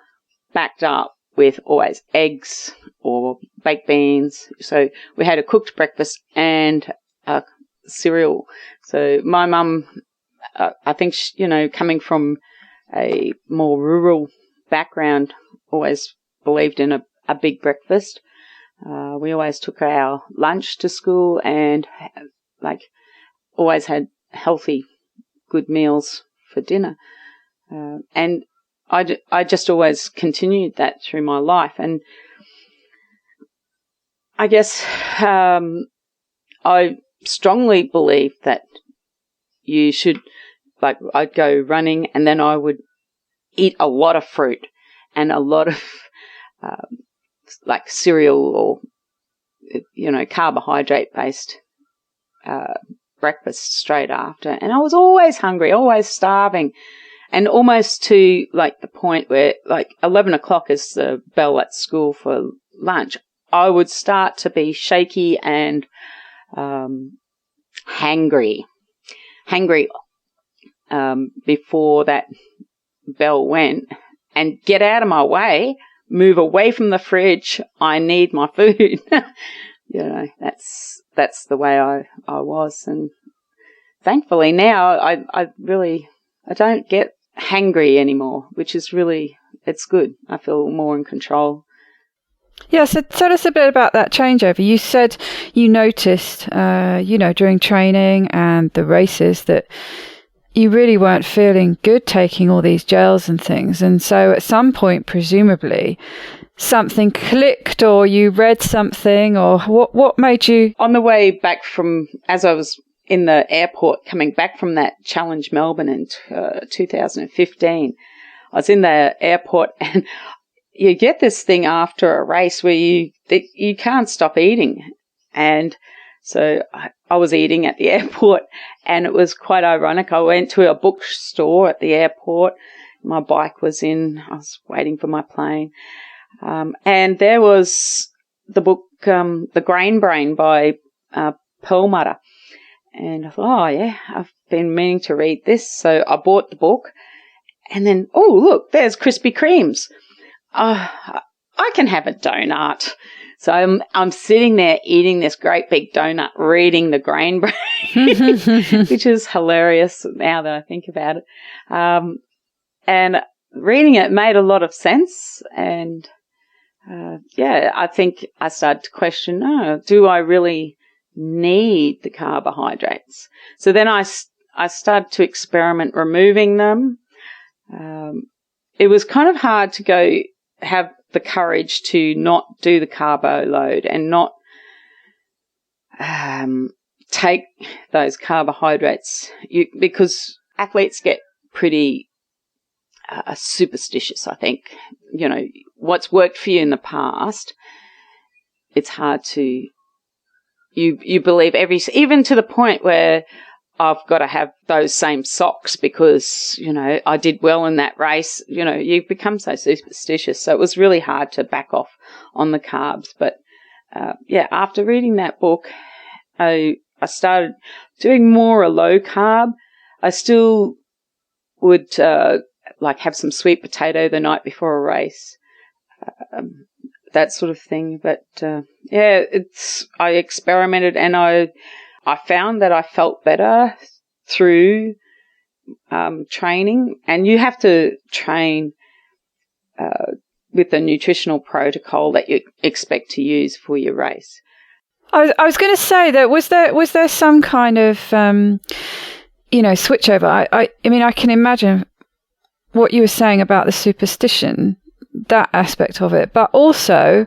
backed up with always eggs or baked beans. So we had a cooked breakfast and cereal. So my mum, I think, coming from a more rural background, always believed in a big breakfast. We always took our lunch to school and always had healthy, good meals for dinner. And I just always continued that through my life. And I guess I strongly believe that you should, I'd go running and then I would eat a lot of fruit and a lot of like cereal or, carbohydrate-based breakfast straight after. And I was always hungry, always starving, and almost to like the point where like 11 o'clock is the bell at school for lunch. I would start to be shaky and hangry before that bell went, and get out of my way, move away from the fridge. I need my food. That's the way I was. And thankfully now I don't get hangry anymore, which is really, it's good. I feel more in control. Yeah, so tell us a bit about that changeover. You said you noticed, during training and the races that you really weren't feeling good taking all these gels and things. And so at some point, presumably, something clicked, or you read something, or what made you... On the way back from, as I was in the airport coming back from that Challenge Melbourne in 2015, I was in the airport, and you get this thing after a race where you can't stop eating. And so I was eating at the airport, and it was quite ironic. I went to a bookstore at the airport. My bike was in. I was waiting for my plane. And there was the book, The Grain Brain by Perlmutter. And I thought, oh, yeah, I've been meaning to read this. So I bought the book. And then, oh, look, there's Krispy Kremes. I can have a donut. So I'm sitting there eating this great big donut, reading The Grain Brain, which is hilarious now that I think about it. And reading it made a lot of sense. And, I think I started to question, do I really need the carbohydrates? So then I started to experiment removing them. It was kind of hard to have the courage to not do the carbo load and not take those carbohydrates, because athletes get pretty superstitious, I think. What's worked for you in the past, it's hard to, you believe even to the point where I've got to have those same socks because, I did well in that race. You become so superstitious. So it was really hard to back off on the carbs. But, after reading that book, I started doing more a low carb. I still would, have some sweet potato the night before a race, that sort of thing. But, I experimented, and I found that I felt better through training, and you have to train with a nutritional protocol that you expect to use for your race. I was going to say that was there some kind of switchover? I mean, I can imagine what you were saying about the superstition, that aspect of it, but also,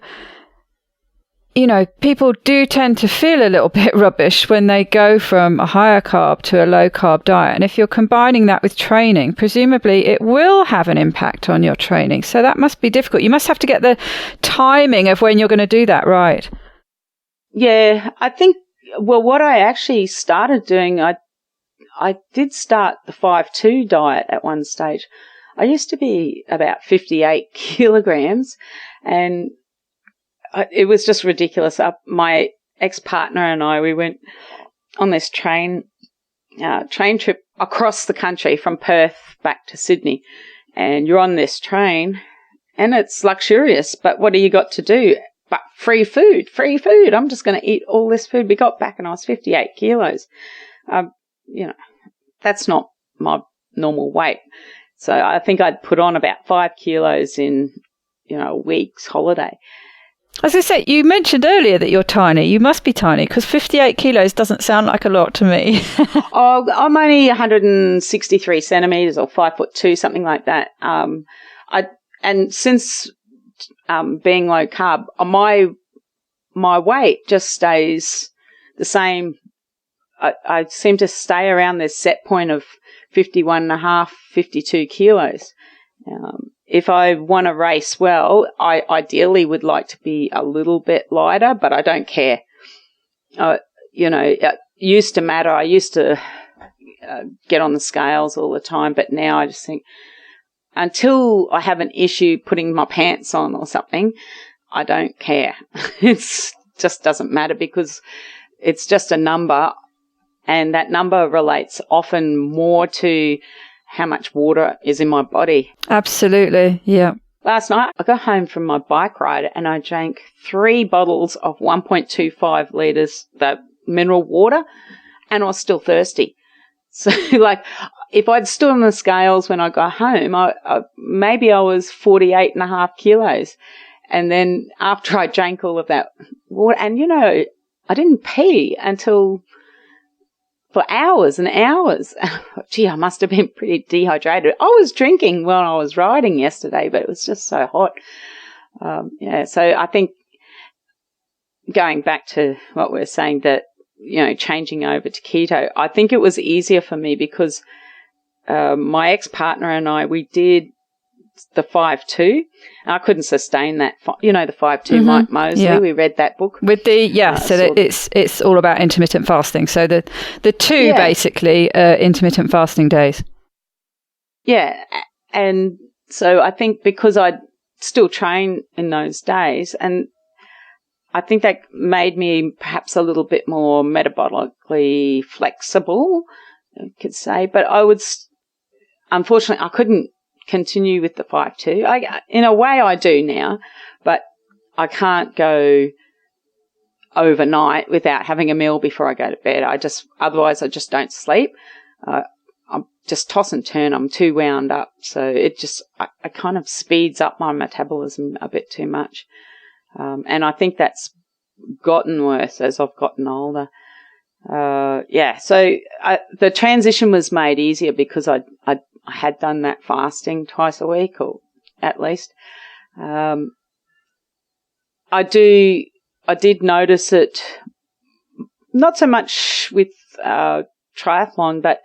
people do tend to feel a little bit rubbish when they go from a higher carb to a low carb diet. And if you're combining that with training, presumably it will have an impact on your training. So that must be difficult. You must have to get the timing of when you're going to do that right. Yeah, I think, what I actually started doing, I did start the 5-2 diet at one stage. I used to be about 58 kilograms, and it was just ridiculous. My ex-partner and I, we went on this train trip across the country from Perth back to Sydney. And you're on this train, and it's luxurious, but what do you got to do? But free food. I'm just going to eat all this food. We got back and I was 58 kilos. That's not my normal weight. So I think I'd put on about 5 kilos in, a week's holiday. As I say, you mentioned earlier that you're tiny. You must be tiny, because 58 kilos doesn't sound like a lot to me. I'm only 163 centimetres or 5'2", something like that. And since being low carb, my weight just stays the same. I seem to stay around this set point of 51.5, 52 kilos. if I want to race well, I ideally would like to be a little bit lighter, but I don't care. It used to matter. I used to get on the scales all the time, but now I just think until I have an issue putting my pants on or something, I don't care. It just doesn't matter because it's just a number, and that number relates often more to how much water is in my body. Absolutely, yeah. Last night, I got home from my bike ride and I drank 3 bottles of 1.25 litres, that mineral water, and I was still thirsty. So, if I'd stood on the scales when I got home, maybe I was 48.5 kilos. And then after I drank all of that water, and, I didn't pee until for hours and hours. Gee, I must have been pretty dehydrated. I was drinking when I was riding yesterday, but it was just so hot. So I think going back to what we were saying, that, changing over to keto, I think it was easier for me because my ex-partner and I, we did the 5-2. I couldn't sustain that. The 5-2 Mike Mosley. Yeah. We read that book with the it's all about intermittent fasting. So the 2 basically intermittent fasting days. Yeah, and so I think because I'd still train in those days, and I think that made me perhaps a little bit more metabolically flexible, I could say. But unfortunately, I couldn't continue with the 5-2. In a way I do now, but I can't go overnight without having a meal before I go to bed. Otherwise I just don't sleep. I'm just toss and turn. I'm too wound up. So it kind of speeds up my metabolism a bit too much. And I think that's gotten worse as I've gotten older. So the transition was made easier because I had done that fasting twice a week, or at least. I did notice it, not so much with triathlon, but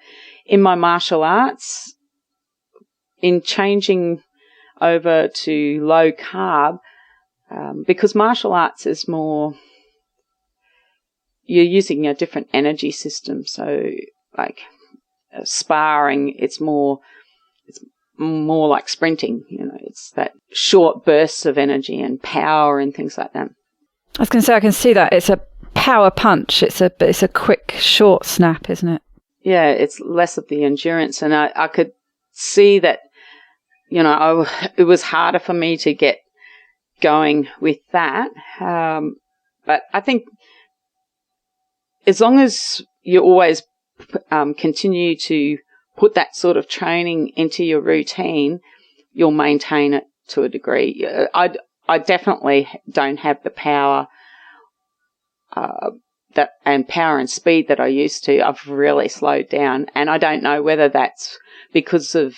in my martial arts, in changing over to low carb, because martial arts is more, you're using a different energy system. So sparring, it's more like sprinting. It's that short bursts of energy and power and things like that. I was going to say, I can see that it's a power punch. It's a quick, short snap, isn't it? Yeah, it's less of the endurance, and I could see that. It was harder for me to get going with that. But I think as long as you always continue to put that sort of training into your routine, you'll maintain it to a degree. I definitely don't have the power power and speed that I used to. I've really slowed down, and I don't know whether that's because of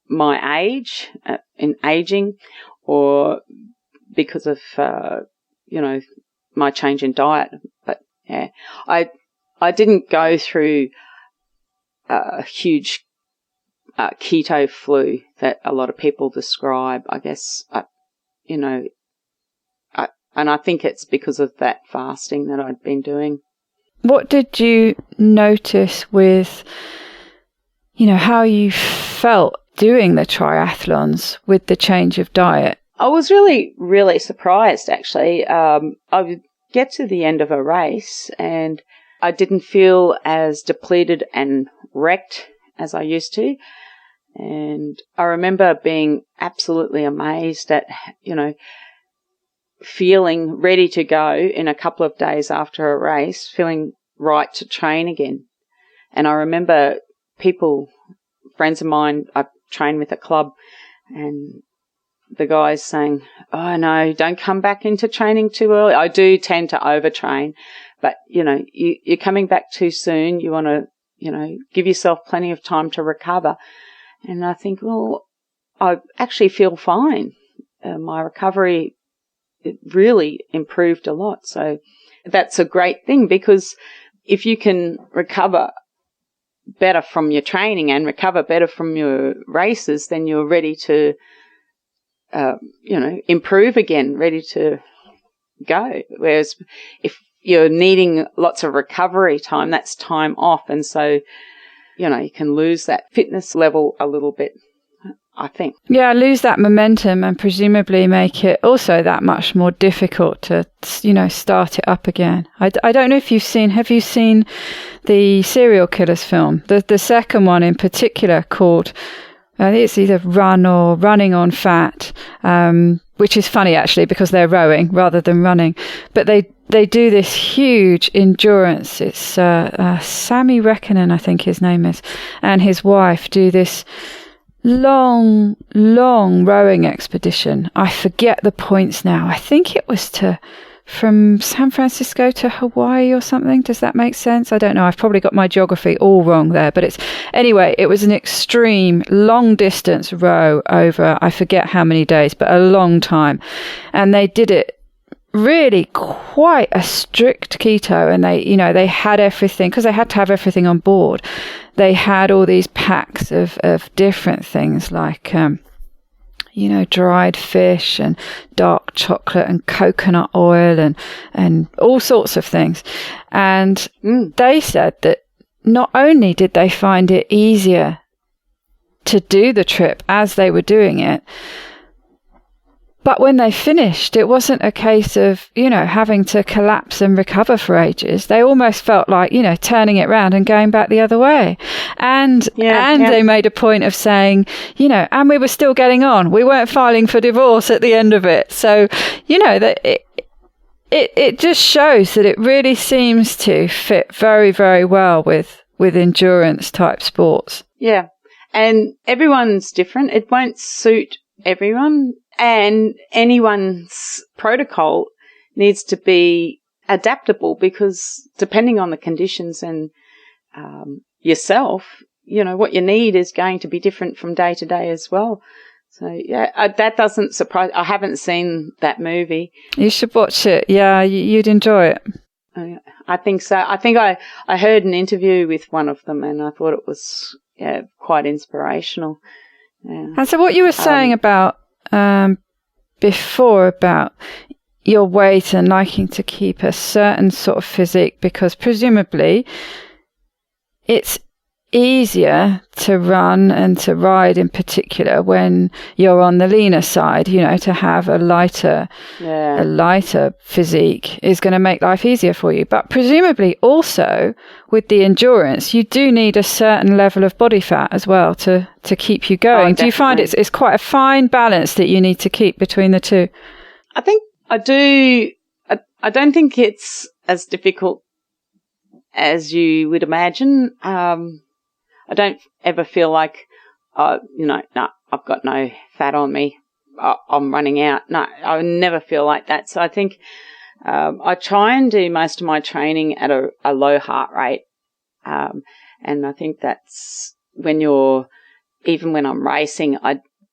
my age, in aging, or because of my change in diet. But yeah, I didn't go through a huge keto flu that a lot of people describe. I guess, and I think it's because of that fasting that I'd been doing. What did you notice with, how you felt doing the triathlons with the change of diet? I was really, really surprised, actually. I would get to the end of a race and I didn't feel as depleted and wrecked as I used to. And I remember being absolutely amazed at, feeling ready to go in a couple of days after a race, feeling right to train again. And I remember friends of mine, I train with a club, and the guys saying, "Oh no, don't come back into training too early." I do tend to overtrain, but you're coming back too soon. You want to, give yourself plenty of time to recover. And I think, well, I actually feel fine. My recovery, it really improved a lot. So that's a great thing, because if you can recover better from your training and recover better from your races, then you're ready to improve again, ready to go. Whereas if you're needing lots of recovery time, that's time off. And so, you can lose that fitness level a little bit, I think. Yeah, lose that momentum and presumably make it also that much more difficult to, start it up again. I don't know if have you seen the serial killers film? The second one in particular called, I think it's either Run or Running on Fat, which is funny actually because they're rowing rather than running. But they do this huge endurance. It's Sammy Reckonen, I think his name is, and his wife do this long rowing expedition. I forget the points now. I think it was from San Francisco to Hawaii or something. Does that make sense? I don't know. I've probably got my geography all wrong there, but it was an extreme long distance row over, I forget how many days, but a long time. And they did it really quite a strict keto, and they had everything because they had to have everything on board. They had all these packs of different things like dried fish and dark chocolate and coconut oil and all sorts of things. And they said that not only did they find it easier to do the trip as they were doing it, but when they finished, it wasn't a case of, having to collapse and recover for ages. They almost felt like, turning it round and going back the other way. And they made a point of saying, and we were still getting on. We weren't filing for divorce at the end of it. So, that it just shows that it really seems to fit very, very well with endurance type sports. Yeah. And everyone's different. It won't suit everyone. And anyone's protocol needs to be adaptable because depending on the conditions and yourself, what you need is going to be different from day to day as well. So, that doesn't surprise. I haven't seen that movie. You should watch it. Yeah, you'd enjoy it. I think so. I think I heard an interview with one of them and I thought it was quite inspirational. Yeah. And so what you were saying about before about your weight and liking to keep a certain sort of physique because presumably it's easier to run and to ride in particular when you're on the leaner side, to have a lighter physique is going to make life easier for you. But presumably also with the endurance, you do need a certain level of body fat as well to keep you going. Do you find it's quite a fine balance that you need to keep between the two? I think I do. I don't think it's as difficult as you would imagine. I don't ever feel like, I've got no fat on me. I'm running out. No, I never feel like that. So I think I try and do most of my training at a low heart rate. And I think that's even when I'm racing,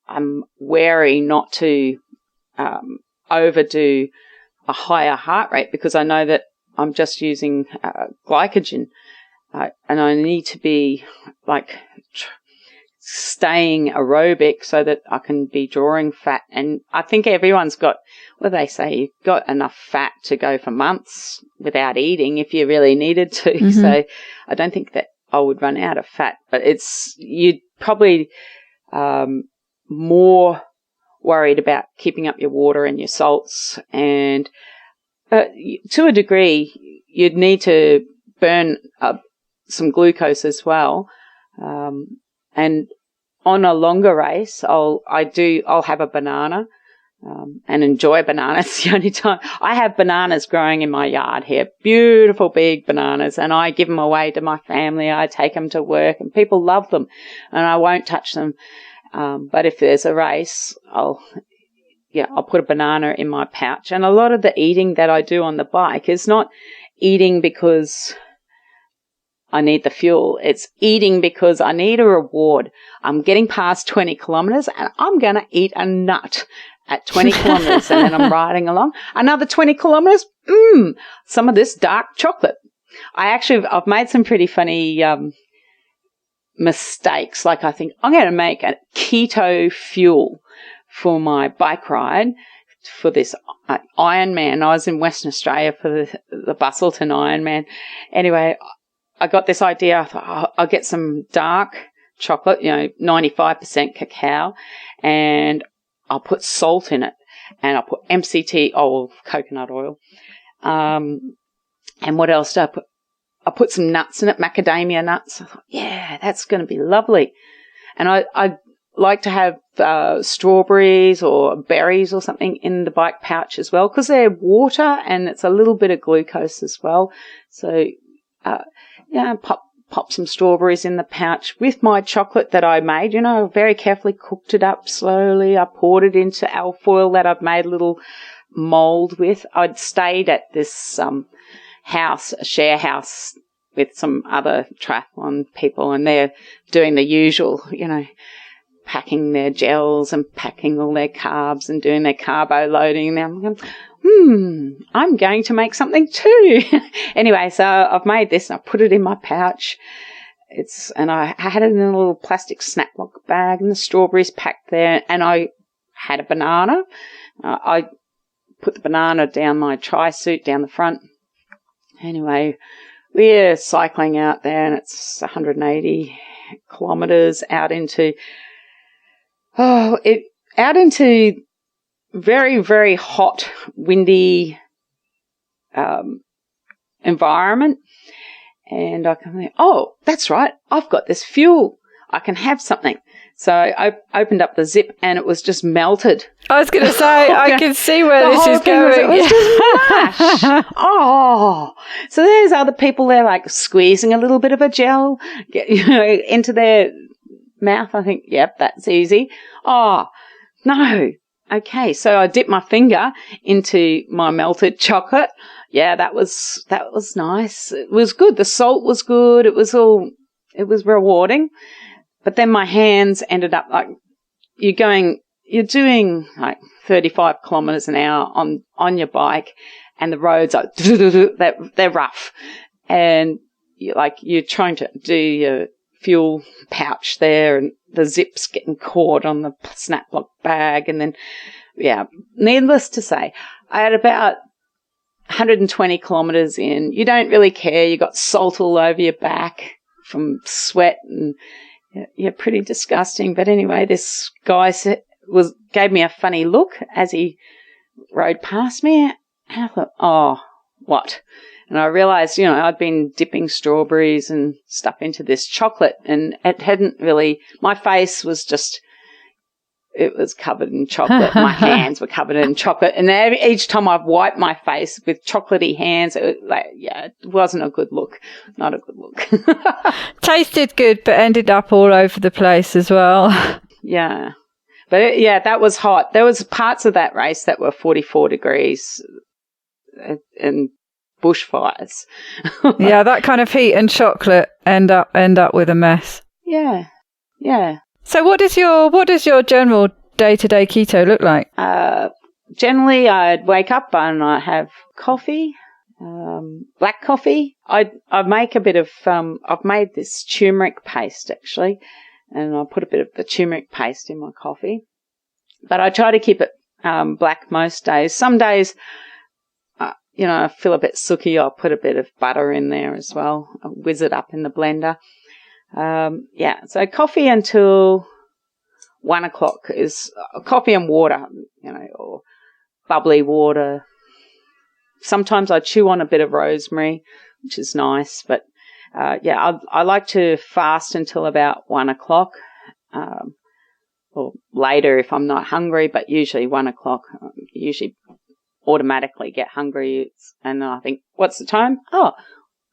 I'm wary not to overdo a higher heart rate because I know that I'm just using glycogen. And I need to be staying aerobic so that I can be drawing fat. And I think everyone's got, they say, you've got enough fat to go for months without eating if you really needed to. Mm-hmm. So I don't think that I would run out of fat, but you'd probably more worried about keeping up your water and your salts. And to a degree, you'd need to burn some glucose as well. And on a longer race, I'll have a banana, and enjoy bananas. It's the only time I have bananas growing in my yard here, beautiful big bananas, and I give them away to my family. I take them to work and people love them and I won't touch them. But if there's a race, I'll put a banana in my pouch. And a lot of the eating that I do on the bike is not eating because I need the fuel. It's eating because I need a reward. I'm getting past 20 kilometres and I'm going to eat a nut at 20 kilometres and then I'm riding along. Another 20 kilometres, some of this dark chocolate. I've made some pretty funny mistakes. Like I think I'm going to make a keto fuel for my bike ride for this Ironman. I was in Western Australia for the Bustleton Ironman. Anyway, I got this idea. I thought, I'll get some dark chocolate, 95% cacao, and I'll put salt in it, and I'll put MCT oil, coconut oil. And what else did I put? I put some nuts in it, macadamia nuts. I thought, yeah, that's going to be lovely. And I like to have strawberries or berries or something in the bike pouch as well, because they're water and it's a little bit of glucose as well. So, pop some strawberries in the pouch with my chocolate that I made. I very carefully cooked it up slowly. I poured it into alfoil that I've made a little mold with. I'd stayed at this house, a share house, with some other triathlon people, and they're doing the usual, packing their gels and packing all their carbs and doing their carbo loading. And I'm going, I'm going to make something too. Anyway, so I've made this and I put it in my pouch. And I had it in a little plastic snaplock bag, and the strawberries packed there, and I had a banana. I put the banana down my tri-suit down the front. Anyway, we're cycling out there, and it's 180 kilometres out into very, very hot, windy environment. And I can think, oh, that's right, I've got this fuel. I can have something. So I opened up the zip, and it was just melted. I was going to say, I can see where this is going. It was just mash. Oh, so there's other people there, like squeezing a little bit of a gel into their mouth. I think, yep, that's easy. Oh, no. Okay, so I dipped my finger into my melted chocolate. Yeah, that was nice. It was good. The salt was good. It was rewarding. But then my hands ended up like you're doing like 35 kilometres an hour on your bike, and the roads are they're rough, and you're trying to do your fuel pouch there, and the zip's getting caught on the snaplock bag, and then needless to say, I had about 120 kilometres in. You don't really care. You got salt all over your back from sweat, and yeah, pretty disgusting. But anyway, this guy gave me a funny look as he rode past me, and I thought, oh, what? And I realised, I'd been dipping strawberries and stuff into this chocolate, and it hadn't really. My face was it was covered in chocolate. My hands were covered in chocolate, and each time I've wiped my face with chocolatey hands, it wasn't a good look. Not a good look. Tasted good, but ended up all over the place as well. Yeah. But that was hot. There was parts of that race that were 44 degrees and bushfires. Yeah, that kind of heat and chocolate end up with a mess. Yeah. Yeah. So what does your general day-to-day keto look like? Generally, I'd wake up and I have coffee, black coffee. I make a bit of, I've made this turmeric paste actually, and I put a bit of the turmeric paste in my coffee. But I try to keep it black most days. Some days, I feel a bit sooky. I'll put a bit of butter in there as well. I'll whiz it up in the blender. So coffee until 1 o'clock is coffee and water, or bubbly water. Sometimes I chew on a bit of rosemary, which is nice, but I like to fast until about 1 o'clock, or later if I'm not hungry, but usually 1 o'clock. I usually automatically get hungry, and I think, what's the time? Oh,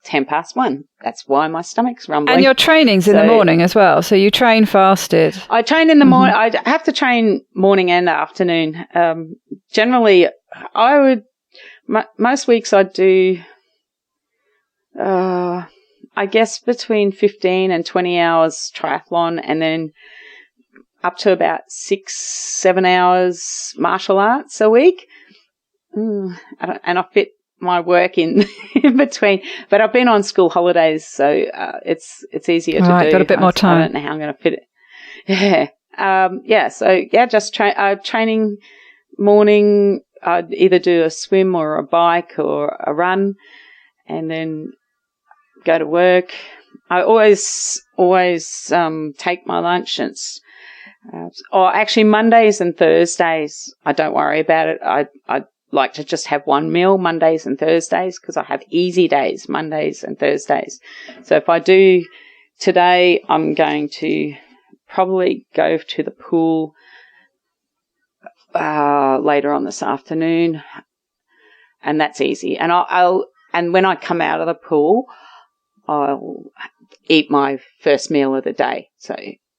1:10. That's why my stomach's rumbling. And your training's in the morning as well, so you train fasted. I train in the morning. I have to train morning and afternoon. Generally, most weeks I do, I guess between 15 and 20 hours triathlon, and then up to about 6-7 hours martial arts a week. And I fit my work in between, but I've been on school holidays, so it's easier to do. Got a bit more time. I don't know how I'm going to fit it. Yeah, Just training morning. I'd either do a swim or a bike or a run, and then go to work. I always take my lunch. Actually Mondays and Thursdays, I don't worry about it. I like to just have one meal Mondays and Thursdays because I have easy days Mondays and Thursdays. So if I do today, I'm going to probably go to the pool later on this afternoon, and that's easy. And and when I come out of the pool, I'll eat my first meal of the day.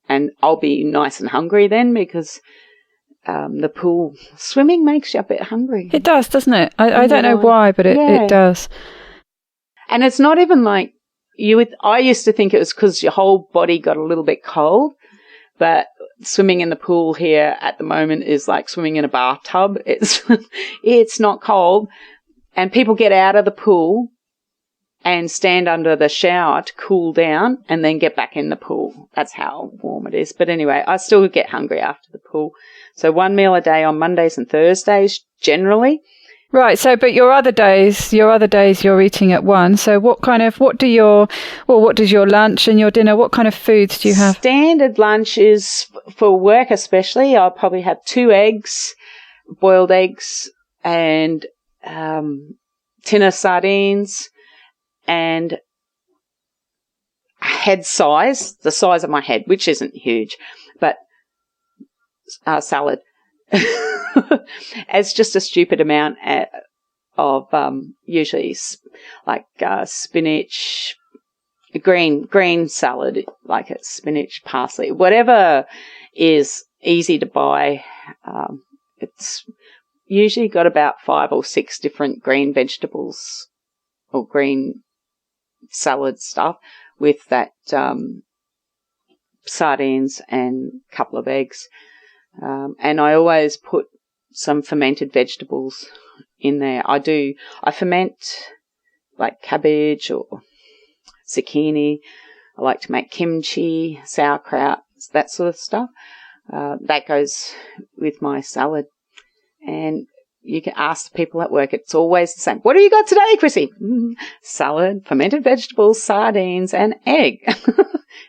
And I'll be nice and hungry then because the pool swimming makes you a bit hungry. It does, doesn't it? I don't know why, but it does. And it's not even like I used to think it was because your whole body got a little bit cold, but swimming in the pool here at the moment is like swimming in a bathtub. It's not cold, and people get out of the pool and stand under the shower to cool down and then get back in the pool. That's how warm it is. But anyway, I still get hungry after the pool. So one meal a day on Mondays and Thursdays generally. Right. So, but your other days you're eating at 1. So what does your lunch and your dinner, what kind of foods do you have? Standard lunch is, for work especially, I'll probably have 2 eggs, boiled eggs, and tin of sardines, and head size, the size of my head, which isn't huge, but salad. It's just a stupid amount of usually like spinach, green salad, like it's spinach, parsley, whatever is easy to buy. It's usually got about 5 or 6 different green vegetables or green salad stuff with that sardines and a couple of eggs. And I always put some fermented vegetables in there. I ferment like cabbage or zucchini. I like to make kimchi, sauerkraut, that sort of stuff. That goes with my salad. And you can ask the people at work, it's always the same. What have you got today, Chrissie? Salad, fermented vegetables, sardines, and egg.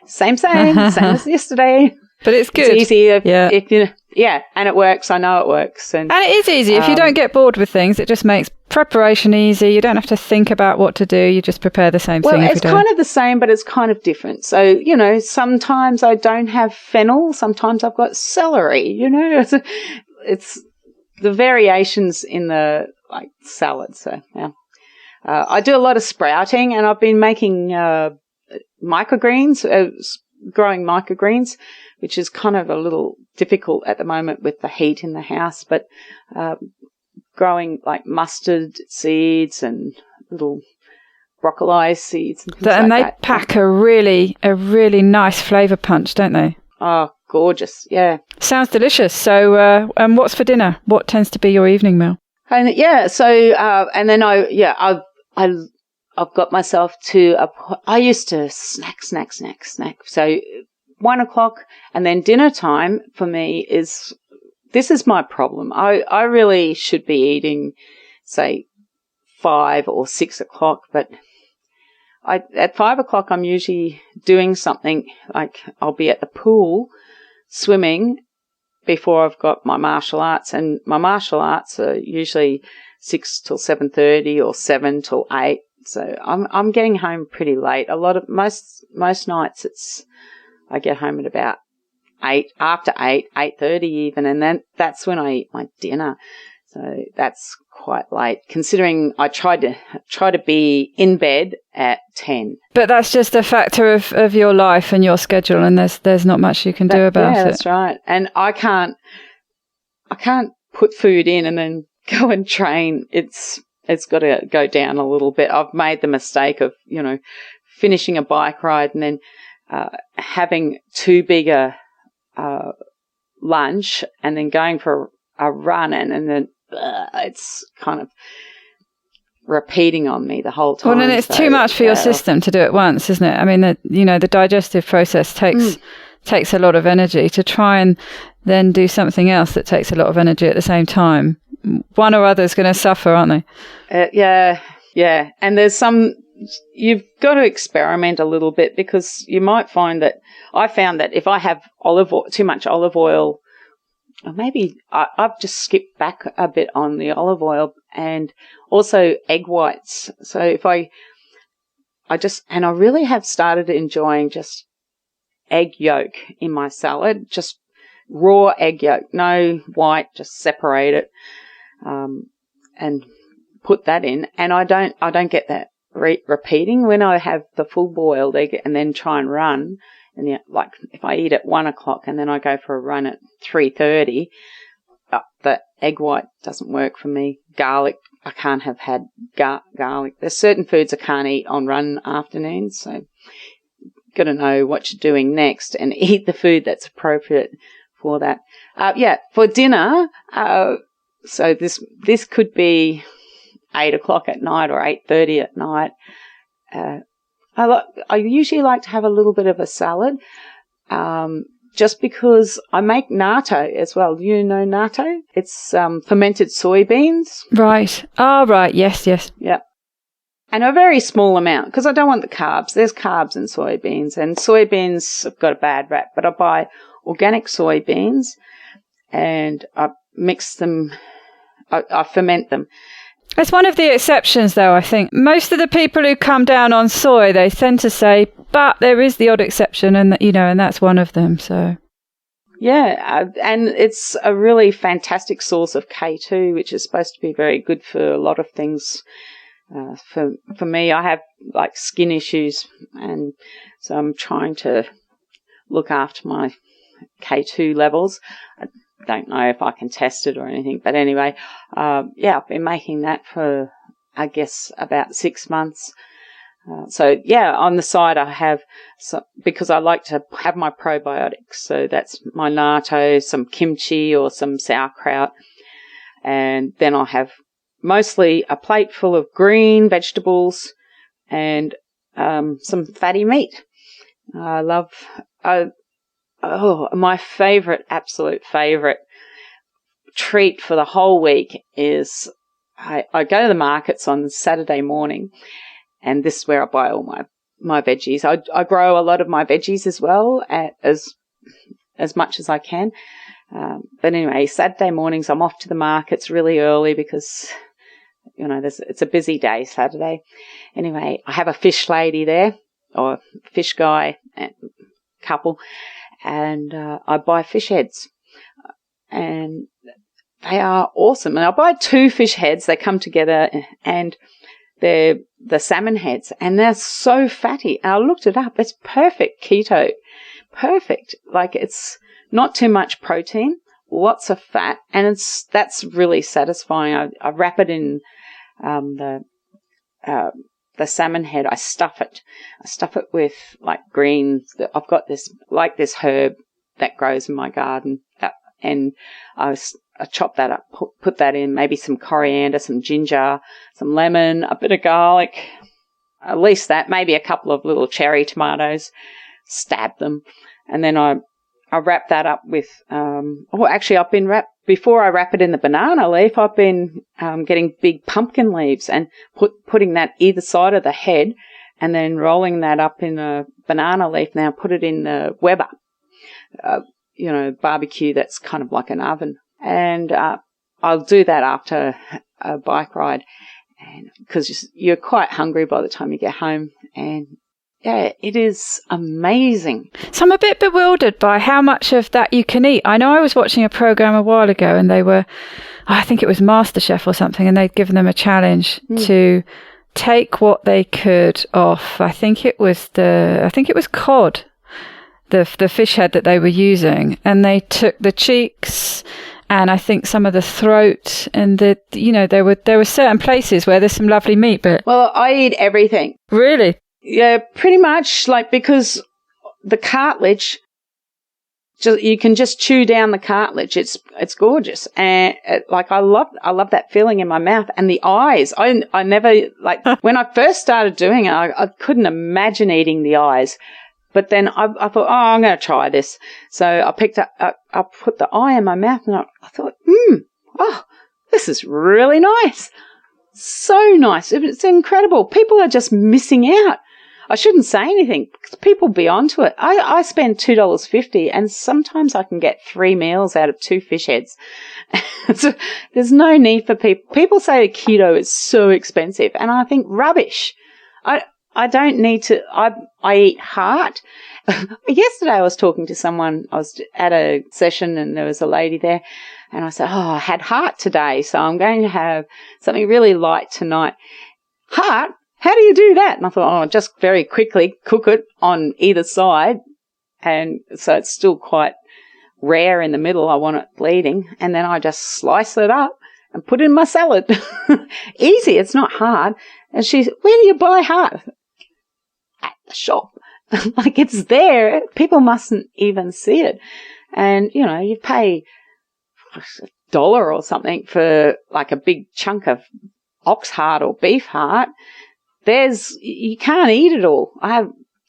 Same as yesterday. But it's good. It's easy. And it works. I know it works. And it is easy. If you don't get bored with things, it just makes preparation easy. You don't have to think about what to do. You just prepare the same thing every day. Well, it's kind of the same, but it's kind of different. So, sometimes I don't have fennel. Sometimes I've got celery, It's the variations in the salad. So, yeah. I do a lot of sprouting, and I've been making microgreens, growing microgreens, which is kind of a little difficult at the moment with the heat in the house, but growing like mustard seeds and little broccoli seeds and things and like they that. pack a really nice flavour punch, don't they? Oh, gorgeous, yeah. Sounds delicious. So, what's for dinner? What tends to be your evening meal? And and then I've got myself to I used to snack. So 1 o'clock, and then dinner time for me this is my problem. I really should be eating, say, 5 or 6 o'clock, but at 5 o'clock I'm usually doing something, like I'll be at the pool swimming before I've got my martial arts, and my martial arts are usually 6 till 7:30 or 7 till 8. So I'm getting home pretty late. Most nights I get home at about 8, after 8:30 even, and then that's when I eat my dinner. So that's quite late, considering I try to be in bed at 10. But that's just a factor of your life and your schedule, and there's not much you can do about it. Yeah, that's right. And I can't put food in and then go and train. It's got to go down a little bit. I've made the mistake of, finishing a bike ride and then having too big a lunch and then going for a run and then it's kind of repeating on me the whole time. Well, and it's too much for your system to do at once, isn't it? I mean, the digestive process takes a lot of energy to try and then do something else that takes a lot of energy at the same time. One or other is going to suffer, aren't they? Yeah. And you've got to experiment a little bit, because you might find that I found that if I have too much olive oil, or maybe I've just skipped back a bit on the olive oil, and also egg whites. So if I really have started enjoying just egg yolk in my salad, just raw egg yolk, no white, just separate it, and put that in. And I don't get that repeating when I have the full boiled egg and then try and run. And like if I eat at 1:00 and then I go for a run at 3:30, the egg white doesn't work for me. Garlic, I can't have had garlic. There's certain foods I can't eat on run afternoons, so got to know what you're doing next and eat the food that's appropriate for that. For dinner, so this could be 8:00 at night or 8:30 at night. I usually like to have a little bit of a salad, just because I make natto as well. Do you know natto? It's fermented soybeans. Right. Oh, right. Yes. Yeah. And a very small amount, because I don't want the carbs. There's carbs in soybeans, and soybeans have got a bad rap. But I buy organic soybeans, and I mix them. I ferment them. It's one of the exceptions, though, I think. Most of the people who come down on soy, they tend to say, but there is the odd exception, and and that's one of them. So, yeah, and it's a really fantastic source of K2, which is supposed to be very good for a lot of things. For me, I have like skin issues, and so I'm trying to look after my K2 levels. I don't know if I can test it or anything, but anyway, I've been making that for, I guess, about 6 months. On the side I have, because I like to have my probiotics, so that's my natto, some kimchi or some sauerkraut, and then I have mostly a plate full of green vegetables and some fatty meat. My absolute favourite treat for the whole week is I go to the markets on Saturday morning, and this is where I buy all my veggies. I grow a lot of my veggies as well, as much as I can. But anyway, Saturday mornings I'm off to the markets really early because it's a busy day Saturday. Anyway, I have a fish lady there, or fish guy couple, and I buy fish heads, and they are awesome. And I buy 2 fish heads. They come together, and they're the salmon heads, and they're so fatty. And I looked it up. It's perfect keto. Perfect. Like, it's not too much protein, lots of fat, and that's really satisfying. I wrap it in the salmon head. I stuff it with like greens. I've got this herb that grows in my garden, and I chop that up, put that in, maybe some coriander, some ginger, some lemon, a bit of garlic, at least that, maybe a couple of little cherry tomatoes, stab them, and then I wrap that up with, before I wrap it in the banana leaf, I've been getting big pumpkin leaves and putting that either side of the head, and then rolling that up in a banana leaf. Now put it in the Weber, barbecue that's kind of like an oven. And I'll do that after a bike ride, and because you're quite hungry by the time you get home. And yeah, it is amazing. So I'm a bit bewildered by how much of that you can eat. I know I was watching a program a while ago, and I think it was MasterChef or something, and they'd given them a challenge to take what they could off. I think it was cod, the fish head that they were using, and they took the cheeks and I think some of the throat, and there were certain places where there's some lovely meat. But well, I eat everything. Really? Yeah, pretty much. Like, because the cartilage, you can just chew down the cartilage. It's gorgeous, and I love that feeling in my mouth. And the eyes, I never, like, when I first started doing it, I couldn't imagine eating the eyes. But then I thought, I'm going to try this. So I picked up, I put the eye in my mouth, and I thought, this is really nice. So nice. It's incredible. People are just missing out. I shouldn't say anything because people be onto it. I spend $2.50 and sometimes I can get 3 meals out of 2 fish heads. So there's no need for people. People say keto is so expensive, and I think rubbish. I don't need to. I eat heart. Yesterday I was talking to someone. I was at a session and there was a lady there, and I said, I had heart today, so I'm going to have something really light tonight. Heart? How do you do that? And I thought, just very quickly cook it on either side, and so it's still quite rare in the middle. I want it bleeding, and then I just slice it up and put it in my salad. Easy. It's not hard. And she said, where do you buy heart? At the shop. Like, it's there. People mustn't even see it. And, you pay $1 or something for like a big chunk of ox heart or beef heart. You can't eat it all.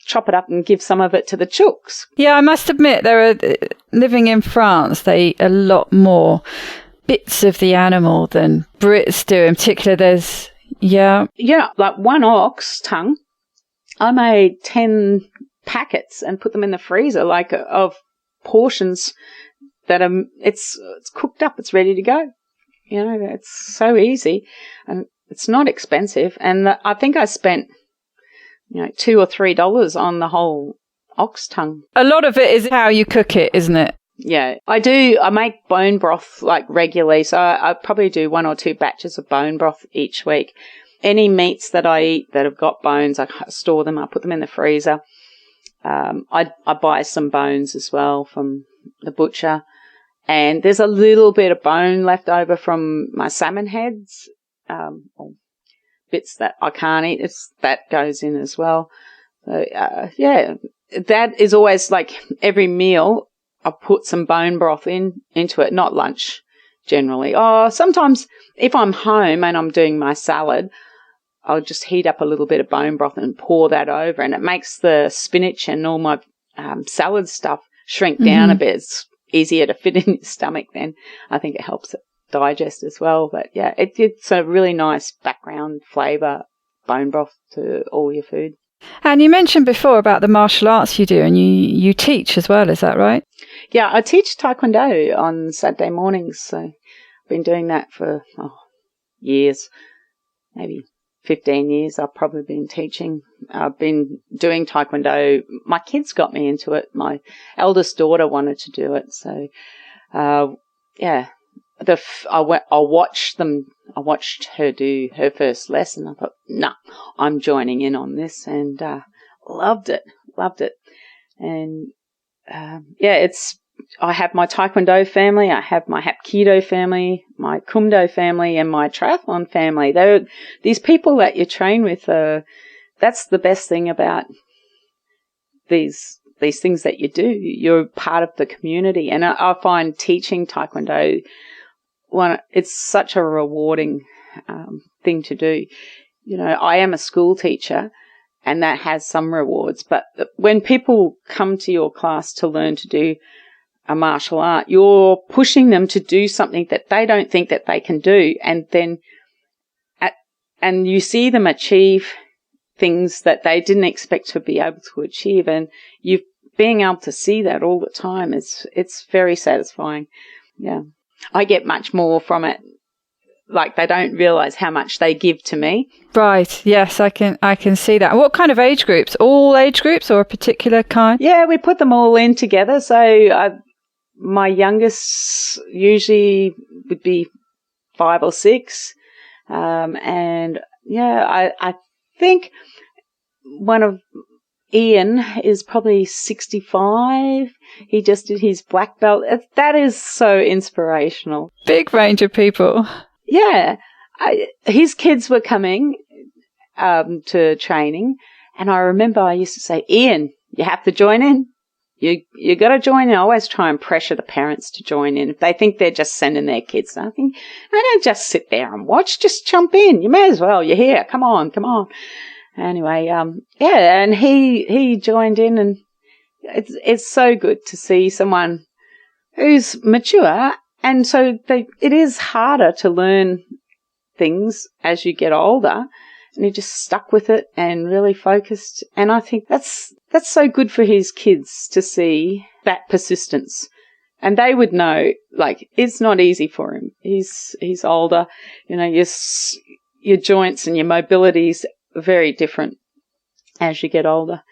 Chop it up and give some of it to the chooks. Yeah, I must admit, living in France, they eat a lot more bits of the animal than Brits do. In particular, there's, like one ox tongue. I made 10 packets and put them in the freezer, like of portions that it's cooked up. It's ready to go. It's so easy, and it's not expensive. And I think I spent, $2 or $3 on the whole ox tongue. A lot of it is how you cook it, isn't it? Yeah, I do. I make bone broth like regularly, so I probably do 1 or 2 batches of bone broth each week. Any meats that I eat that have got bones, I store them. I put them in the freezer. I buy some bones as well from the butcher, and there's a little bit of bone left over from my salmon heads, or bits that I can't eat. That goes in as well. So that is always like every meal. I put some bone broth into it, not lunch generally. Sometimes if I'm home and I'm doing my salad, I'll just heat up a little bit of bone broth and pour that over, and it makes the spinach and all my salad stuff shrink down a bit. It's easier to fit in your stomach then. I think it helps it digest as well. But yeah, it's a really nice background flavour, bone broth, to all your food. And you mentioned before about the martial arts you do, and you teach as well, is that right? Yeah, I teach Taekwondo on Saturday mornings. So I've been doing that for years, maybe 15 years. I've probably been teaching. I've been doing Taekwondo. My kids got me into it. My eldest daughter wanted to do it. So, I watched them. I watched her do her first lesson. I thought, nah, I'm joining in on this, and loved it. And I have my Taekwondo family, I have my Keto family, my Kumdo family, and my triathlon family. These people that you train with. That's the best thing about these things that you do. You're part of the community, and I find teaching Taekwondo, it's such a rewarding thing to do. I am a school teacher, and that has some rewards. But when people come to your class to learn to do a martial art, you're pushing them to do something that they don't think that they can do, and then and you see them achieve things that they didn't expect to be able to achieve, and you being able to see that all the time it's very satisfying. Yeah, I get much more from it. Like, they don't realize how much they give to me. Right. Yes, I can see that. What kind of age groups? All age groups, or a particular kind? Yeah, we put them all in together. So my youngest usually would be 5 or 6. And yeah, I think one of Ian is probably 65. He just did his black belt. That is so inspirational. Big range of people. Yeah. His kids were coming to training, and I remember I used to say, Ian, you have to join in. You got to join in. I always try and pressure the parents to join in. If they think they're just sending their kids, I think, no, don't just sit there and watch. Just jump in. You may as well. You're here. Come on. Anyway, and he joined in, and it's so good to see someone who's mature, and so it is harder to learn things as you get older, and you're just stuck with it and really focused. And I think that's so good for his kids to see that persistence. And they would know, like, it's not easy for him. He's older, you know, your joints and your mobility's very different as you get older.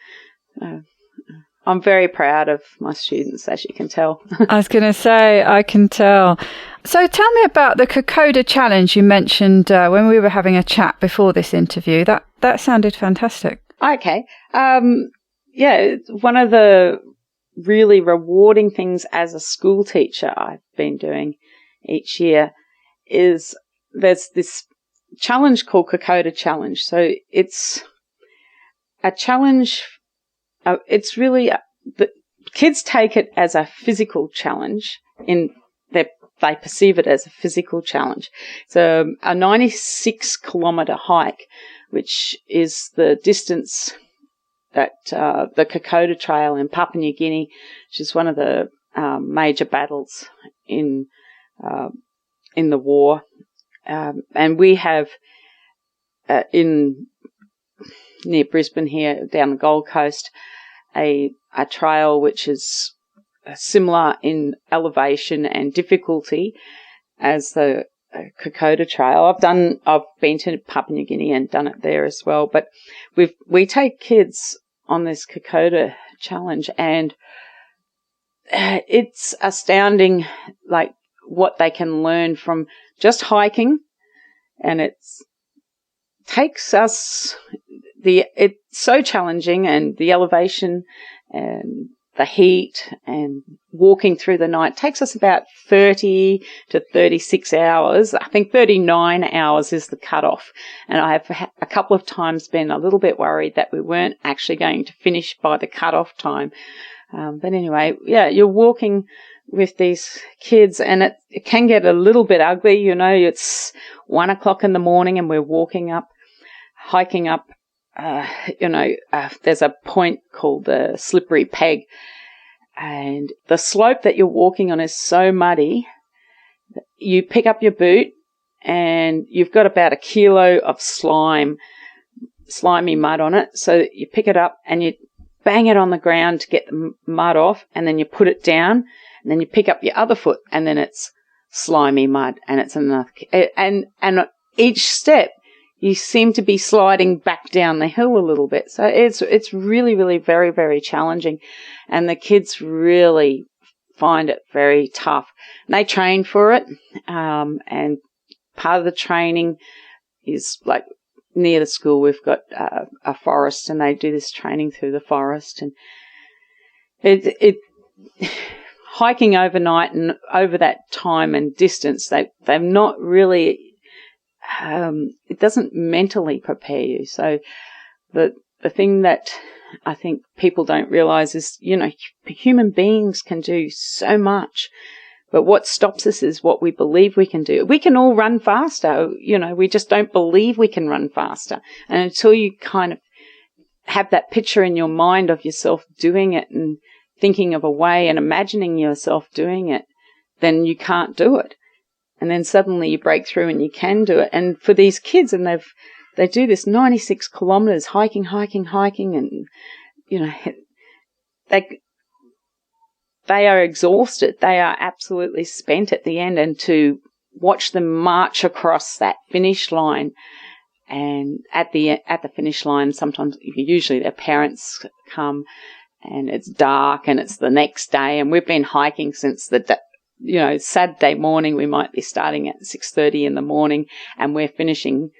I'm very proud of my students, as you can tell. I was going to say, I can tell. So tell me about the Keto challenge you mentioned when we were having a chat before this interview. That sounded fantastic. Okay. Yeah, one of the really rewarding things as a school teacher I've been doing each year is there's this challenge called Keto Challenge. So it's a challenge. It's really the kids take it as a physical challenge. They perceive it as a physical challenge. It's a 96-kilometre hike, which is the distance that the Keto Trail in Papua New Guinea, which is one of the major battles in the war, and we have near Brisbane here, down the Gold Coast, a trail which is similar in elevation and difficulty as the Keto Trail. I've been to Papua New Guinea and done it there as well. But we take kids on this Keto challenge, and it's astounding, like what they can learn from just hiking, and it's so challenging, and the elevation and the heat and walking through the night takes us about 30 to 36 hours. I think 39 hours is the cutoff. And I have a couple of times been a little bit worried that we weren't actually going to finish by the cutoff time. But anyway, yeah, you're walking with these kids, and it can get a little bit ugly. You know, it's 1 o'clock in the morning and we're hiking up, there's a point called the Slippery Peg, and the slope that you're walking on is so muddy. You pick up your boot and you've got about 1 kilo of slimy mud on it. So you pick it up and you bang it on the ground to get the mud off, and then you put it down, and then you pick up your other foot, and then it's slimy mud, and it's another, and each step you seem to be sliding back down the hill a little bit. So it's really, really very, very challenging. And the kids really find it very tough. And they train for it. And part of the training is like near the school, we've got a forest, and they do this training through the forest. And it hiking overnight and over that time and distance, they've not really, it doesn't mentally prepare you. So the thing that I think people don't realize is, you know, human beings can do so much, but what stops us is what we believe we can do. We can all run faster, you know, we just don't believe we can run faster. And until you kind of have that picture in your mind of yourself doing it and thinking of a way and imagining yourself doing it, then you can't do it. And then suddenly you break through and you can do it. And for these kids, and they do this 96 kilometres hiking, and, you know, they are exhausted. They are absolutely spent at the end. And to watch them march across that finish line, and at the finish line, usually their parents come, and it's dark and it's the next day, and we've been hiking since Saturday morning. We might be starting at 6:30 in the morning, and we're finishing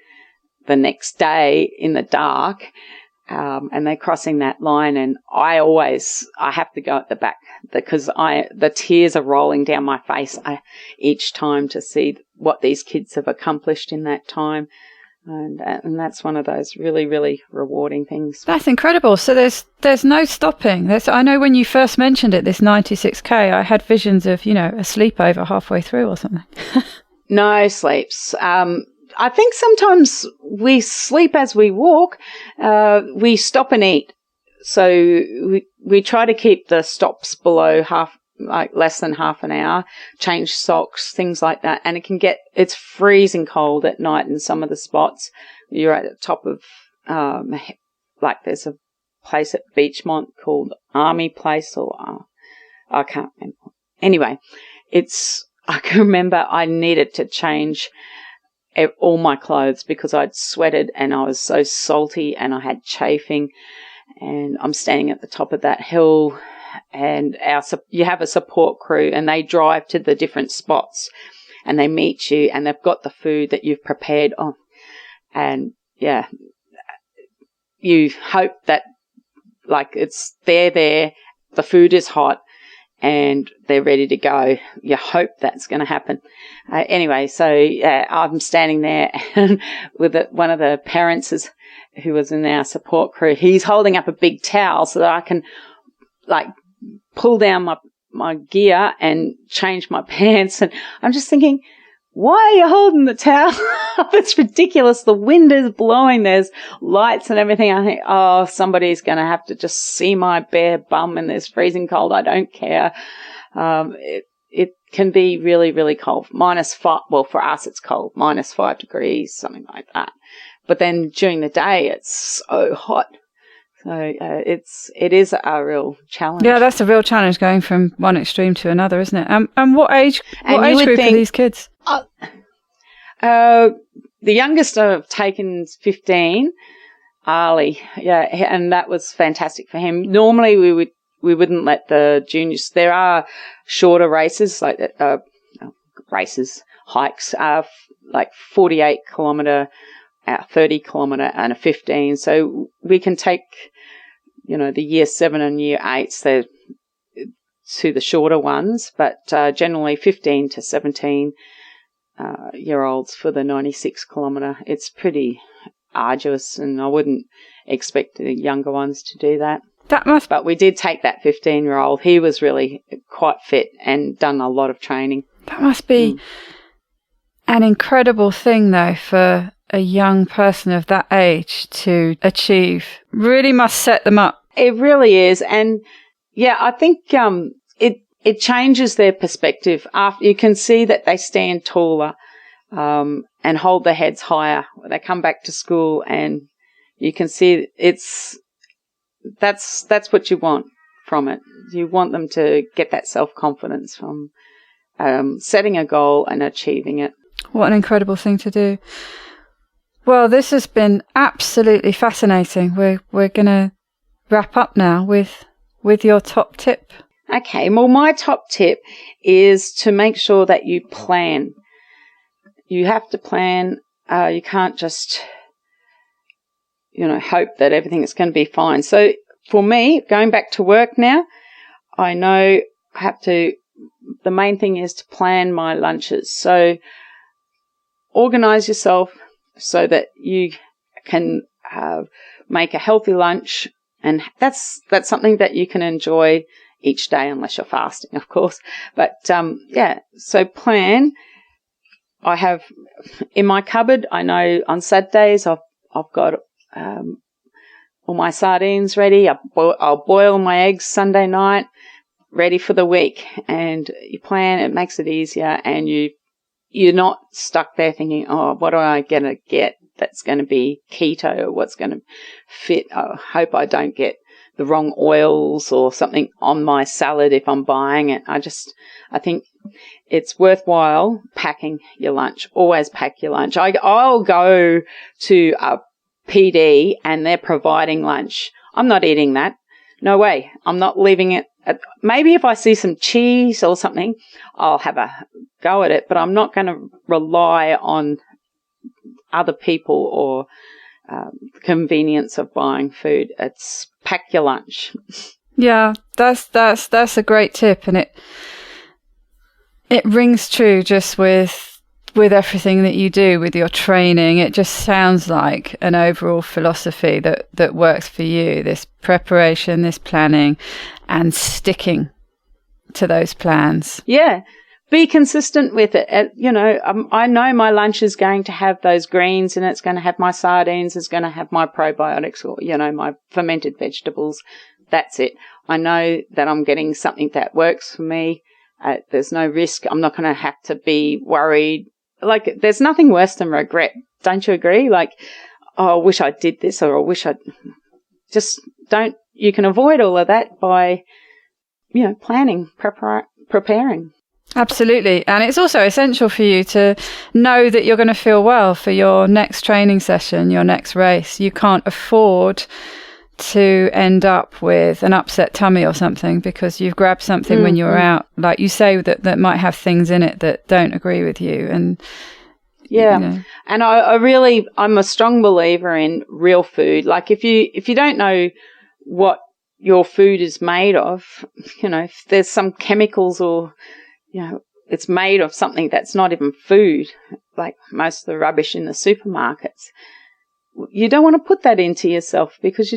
the next day in the dark, and they're crossing that line, and I have to go at the back because the tears are rolling down my face each time to see what these kids have accomplished in that time. And that's one of those really, really rewarding things. That's incredible. So there's no stopping. I know when you first mentioned it, this 96K, I had visions of, you know, a sleepover halfway through or something. No sleeps. I think sometimes we sleep as we walk. We stop and eat so we try to keep the stops below less than half an hour, change socks, things like that. And it's freezing cold at night in some of the spots. You're at the top of, there's a place at Beachmont called Army Place, or I can't remember. Anyway, I can remember I needed to change all my clothes because I'd sweated and I was so salty and I had chafing, and I'm standing at the top of that hill, and you have a support crew and they drive to the different spots and they meet you and they've got the food that you've prepared on. And yeah, you hope that they're there, the food is hot and they're ready to go. You hope that's going to happen. Anyway, so I'm standing there and with one of the parents who was in our support crew, he's holding up a big towel so that I can pull down my gear and change my pants. And I'm just thinking, why are you holding the towel up? It's ridiculous. The wind is blowing. There's lights and everything. I think, somebody's going to have to just see my bare bum in this freezing cold. I don't care. It can be really, really cold. -5. Well, for us, it's cold. -5 degrees, something like that. But then during the day, it's so hot. So it is a real challenge. Yeah, that's a real challenge going from one extreme to another, isn't it? And what age group are these kids? The youngest I've taken is 15, Ali. Yeah, and that was fantastic for him. Normally we wouldn't let the juniors. There are shorter races hikes, like 48 kilometre, 30 kilometre and a 15. So we can take, the year 7 and year 8s to the shorter ones, but generally 15 to 17 year olds for the 96 kilometre. It's pretty arduous, and I wouldn't expect the younger ones to do that. But we did take that 15-year-old. He was really quite fit and done a lot of training. That must be an incredible thing, though, for a young person of that age to achieve. Really must set them up. It really is. And yeah, I think it changes their perspective. After you can see that they stand taller and hold their heads higher. They come back to school and you can see that's what you want from it. You want them to get that self-confidence from setting a goal and achieving it. What an incredible thing to do. Well, this has been absolutely fascinating. We're going to wrap up now with your top tip. Okay, well, my top tip is to make sure that you plan. You have to plan. You can't just, hope that everything is going to be fine. So for me, going back to work now, I know the main thing is to plan my lunches. So organize yourself so that you can make a healthy lunch, and that's something that you can enjoy each day, unless you're fasting, of course. But so plan. I have in my cupboard, I know on Saturdays I've got all my sardines ready. I'll boil my eggs Sunday night, ready for the week. And you plan, it makes it easier, and you're not stuck there thinking, what am I going to get that's going to be keto, or what's going to fit? I hope I don't get the wrong oils or something on my salad if I'm buying it. I think it's worthwhile packing your lunch. Always pack your lunch. I'll go to a PD and they're providing lunch. I'm not eating that. No way. I'm not leaving it. Maybe if I see some cheese or something, I'll have a go at it, but I'm not going to rely on other people or the convenience of buying food. It's pack your lunch. Yeah, that's a great tip, and it rings true just with everything that you do with your training. It just sounds like an overall philosophy that works for you, this preparation, this planning, and sticking to those plans. Yeah. be consistent with it. I know my lunch is going to have those greens, and it's going to have my sardines, it's going to have my probiotics, or, my fermented vegetables. That's it. I know that I'm getting something that works for me. There's no risk. I'm not going to have to be worried. Like, there's nothing worse than regret. Don't you agree? Like, oh, I wish I did this, or I wish I just don't. You can avoid all of that by, planning, preparing. Absolutely. And it's also essential for you to know that you're going to feel well for your next training session, your next race. You can't afford to end up with an upset tummy or something because you've grabbed something when you're out, like you say, that might have things in it that don't agree with you. And and I'm a strong believer in real food. Like, if you don't know what your food is made of, if there's some chemicals, or it's made of something that's not even food, like most of the rubbish in the supermarkets, you don't want to put that into yourself, because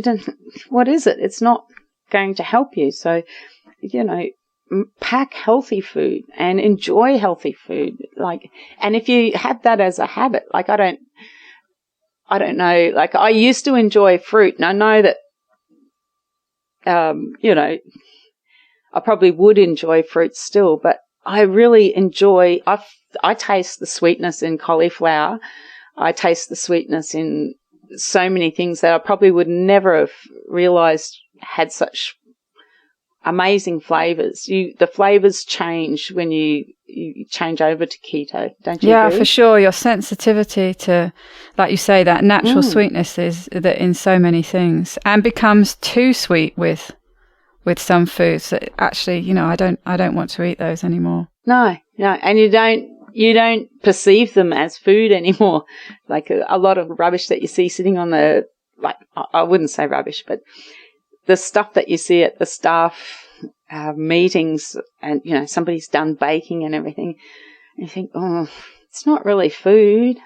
what is it? It's not going to help you. So, pack healthy food and enjoy healthy food. Like, and if you have that as a habit, like, I don't know, like, I used to enjoy fruit, and I know that, I probably would enjoy fruit still, but I really enjoy, I taste the sweetness in cauliflower. I taste the sweetness in so many things that I probably would never have realized had such amazing flavors. The flavors change when you change over to keto, don't you? Yeah, agree? For sure. Your sensitivity to, like you say, that natural sweetness is that in so many things, and becomes too sweet with some foods that actually, I don't want to eat those anymore. No, and you don't perceive them as food anymore. Like, a lot of rubbish that you see sitting on I wouldn't say rubbish, but the stuff that you see at the staff meetings, and, somebody's done baking and everything, and you think, oh, it's not really food.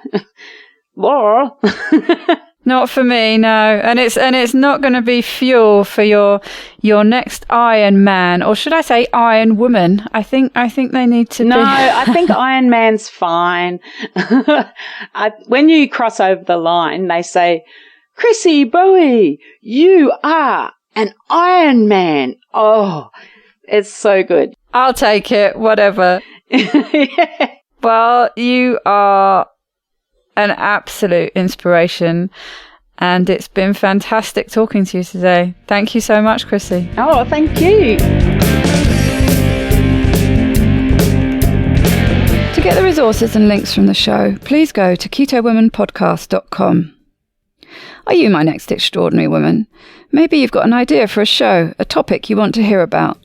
Laura. Not for me, no. And it's not going to be fuel for your next Ironman, or should I say Iron Woman? I think they need to. No, I think Ironman's fine. When you cross over the line, they say, Chrissie Bowie, you are an Ironman. Oh, it's so good. I'll take it, whatever. Yeah. Well, you are an absolute inspiration, and it's been fantastic talking to you today. Thank you so much, Chrissie. Oh, thank you. To get the resources and links from the show, please go to ketowomenpodcast.com. Are you my next extraordinary woman? Maybe you've got an idea for a show, a topic you want to hear about.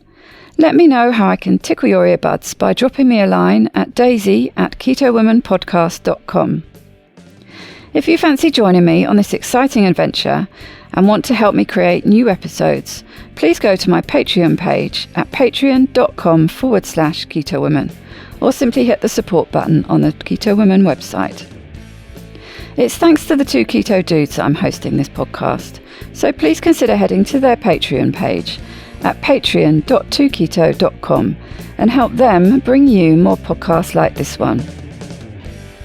Let me know how I can tickle your earbuds by dropping me a line at daisy@ketowomenpodcast.com. If you fancy joining me on this exciting adventure and want to help me create new episodes, please go to my Patreon page at patreon.com/KetoWomen, or simply hit the support button on the Keto Women website. It's thanks to the two keto dudes that I'm hosting this podcast, so please consider heading to their Patreon page at patreon.2keto.com and help them bring you more podcasts like this one.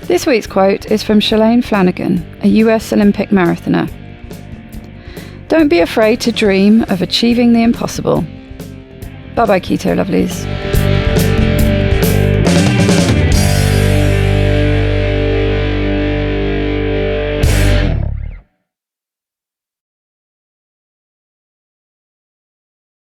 This week's quote is from Shalane Flanagan, a US Olympic marathoner. Don't be afraid to dream of achieving the impossible. Bye-bye, Keto lovelies.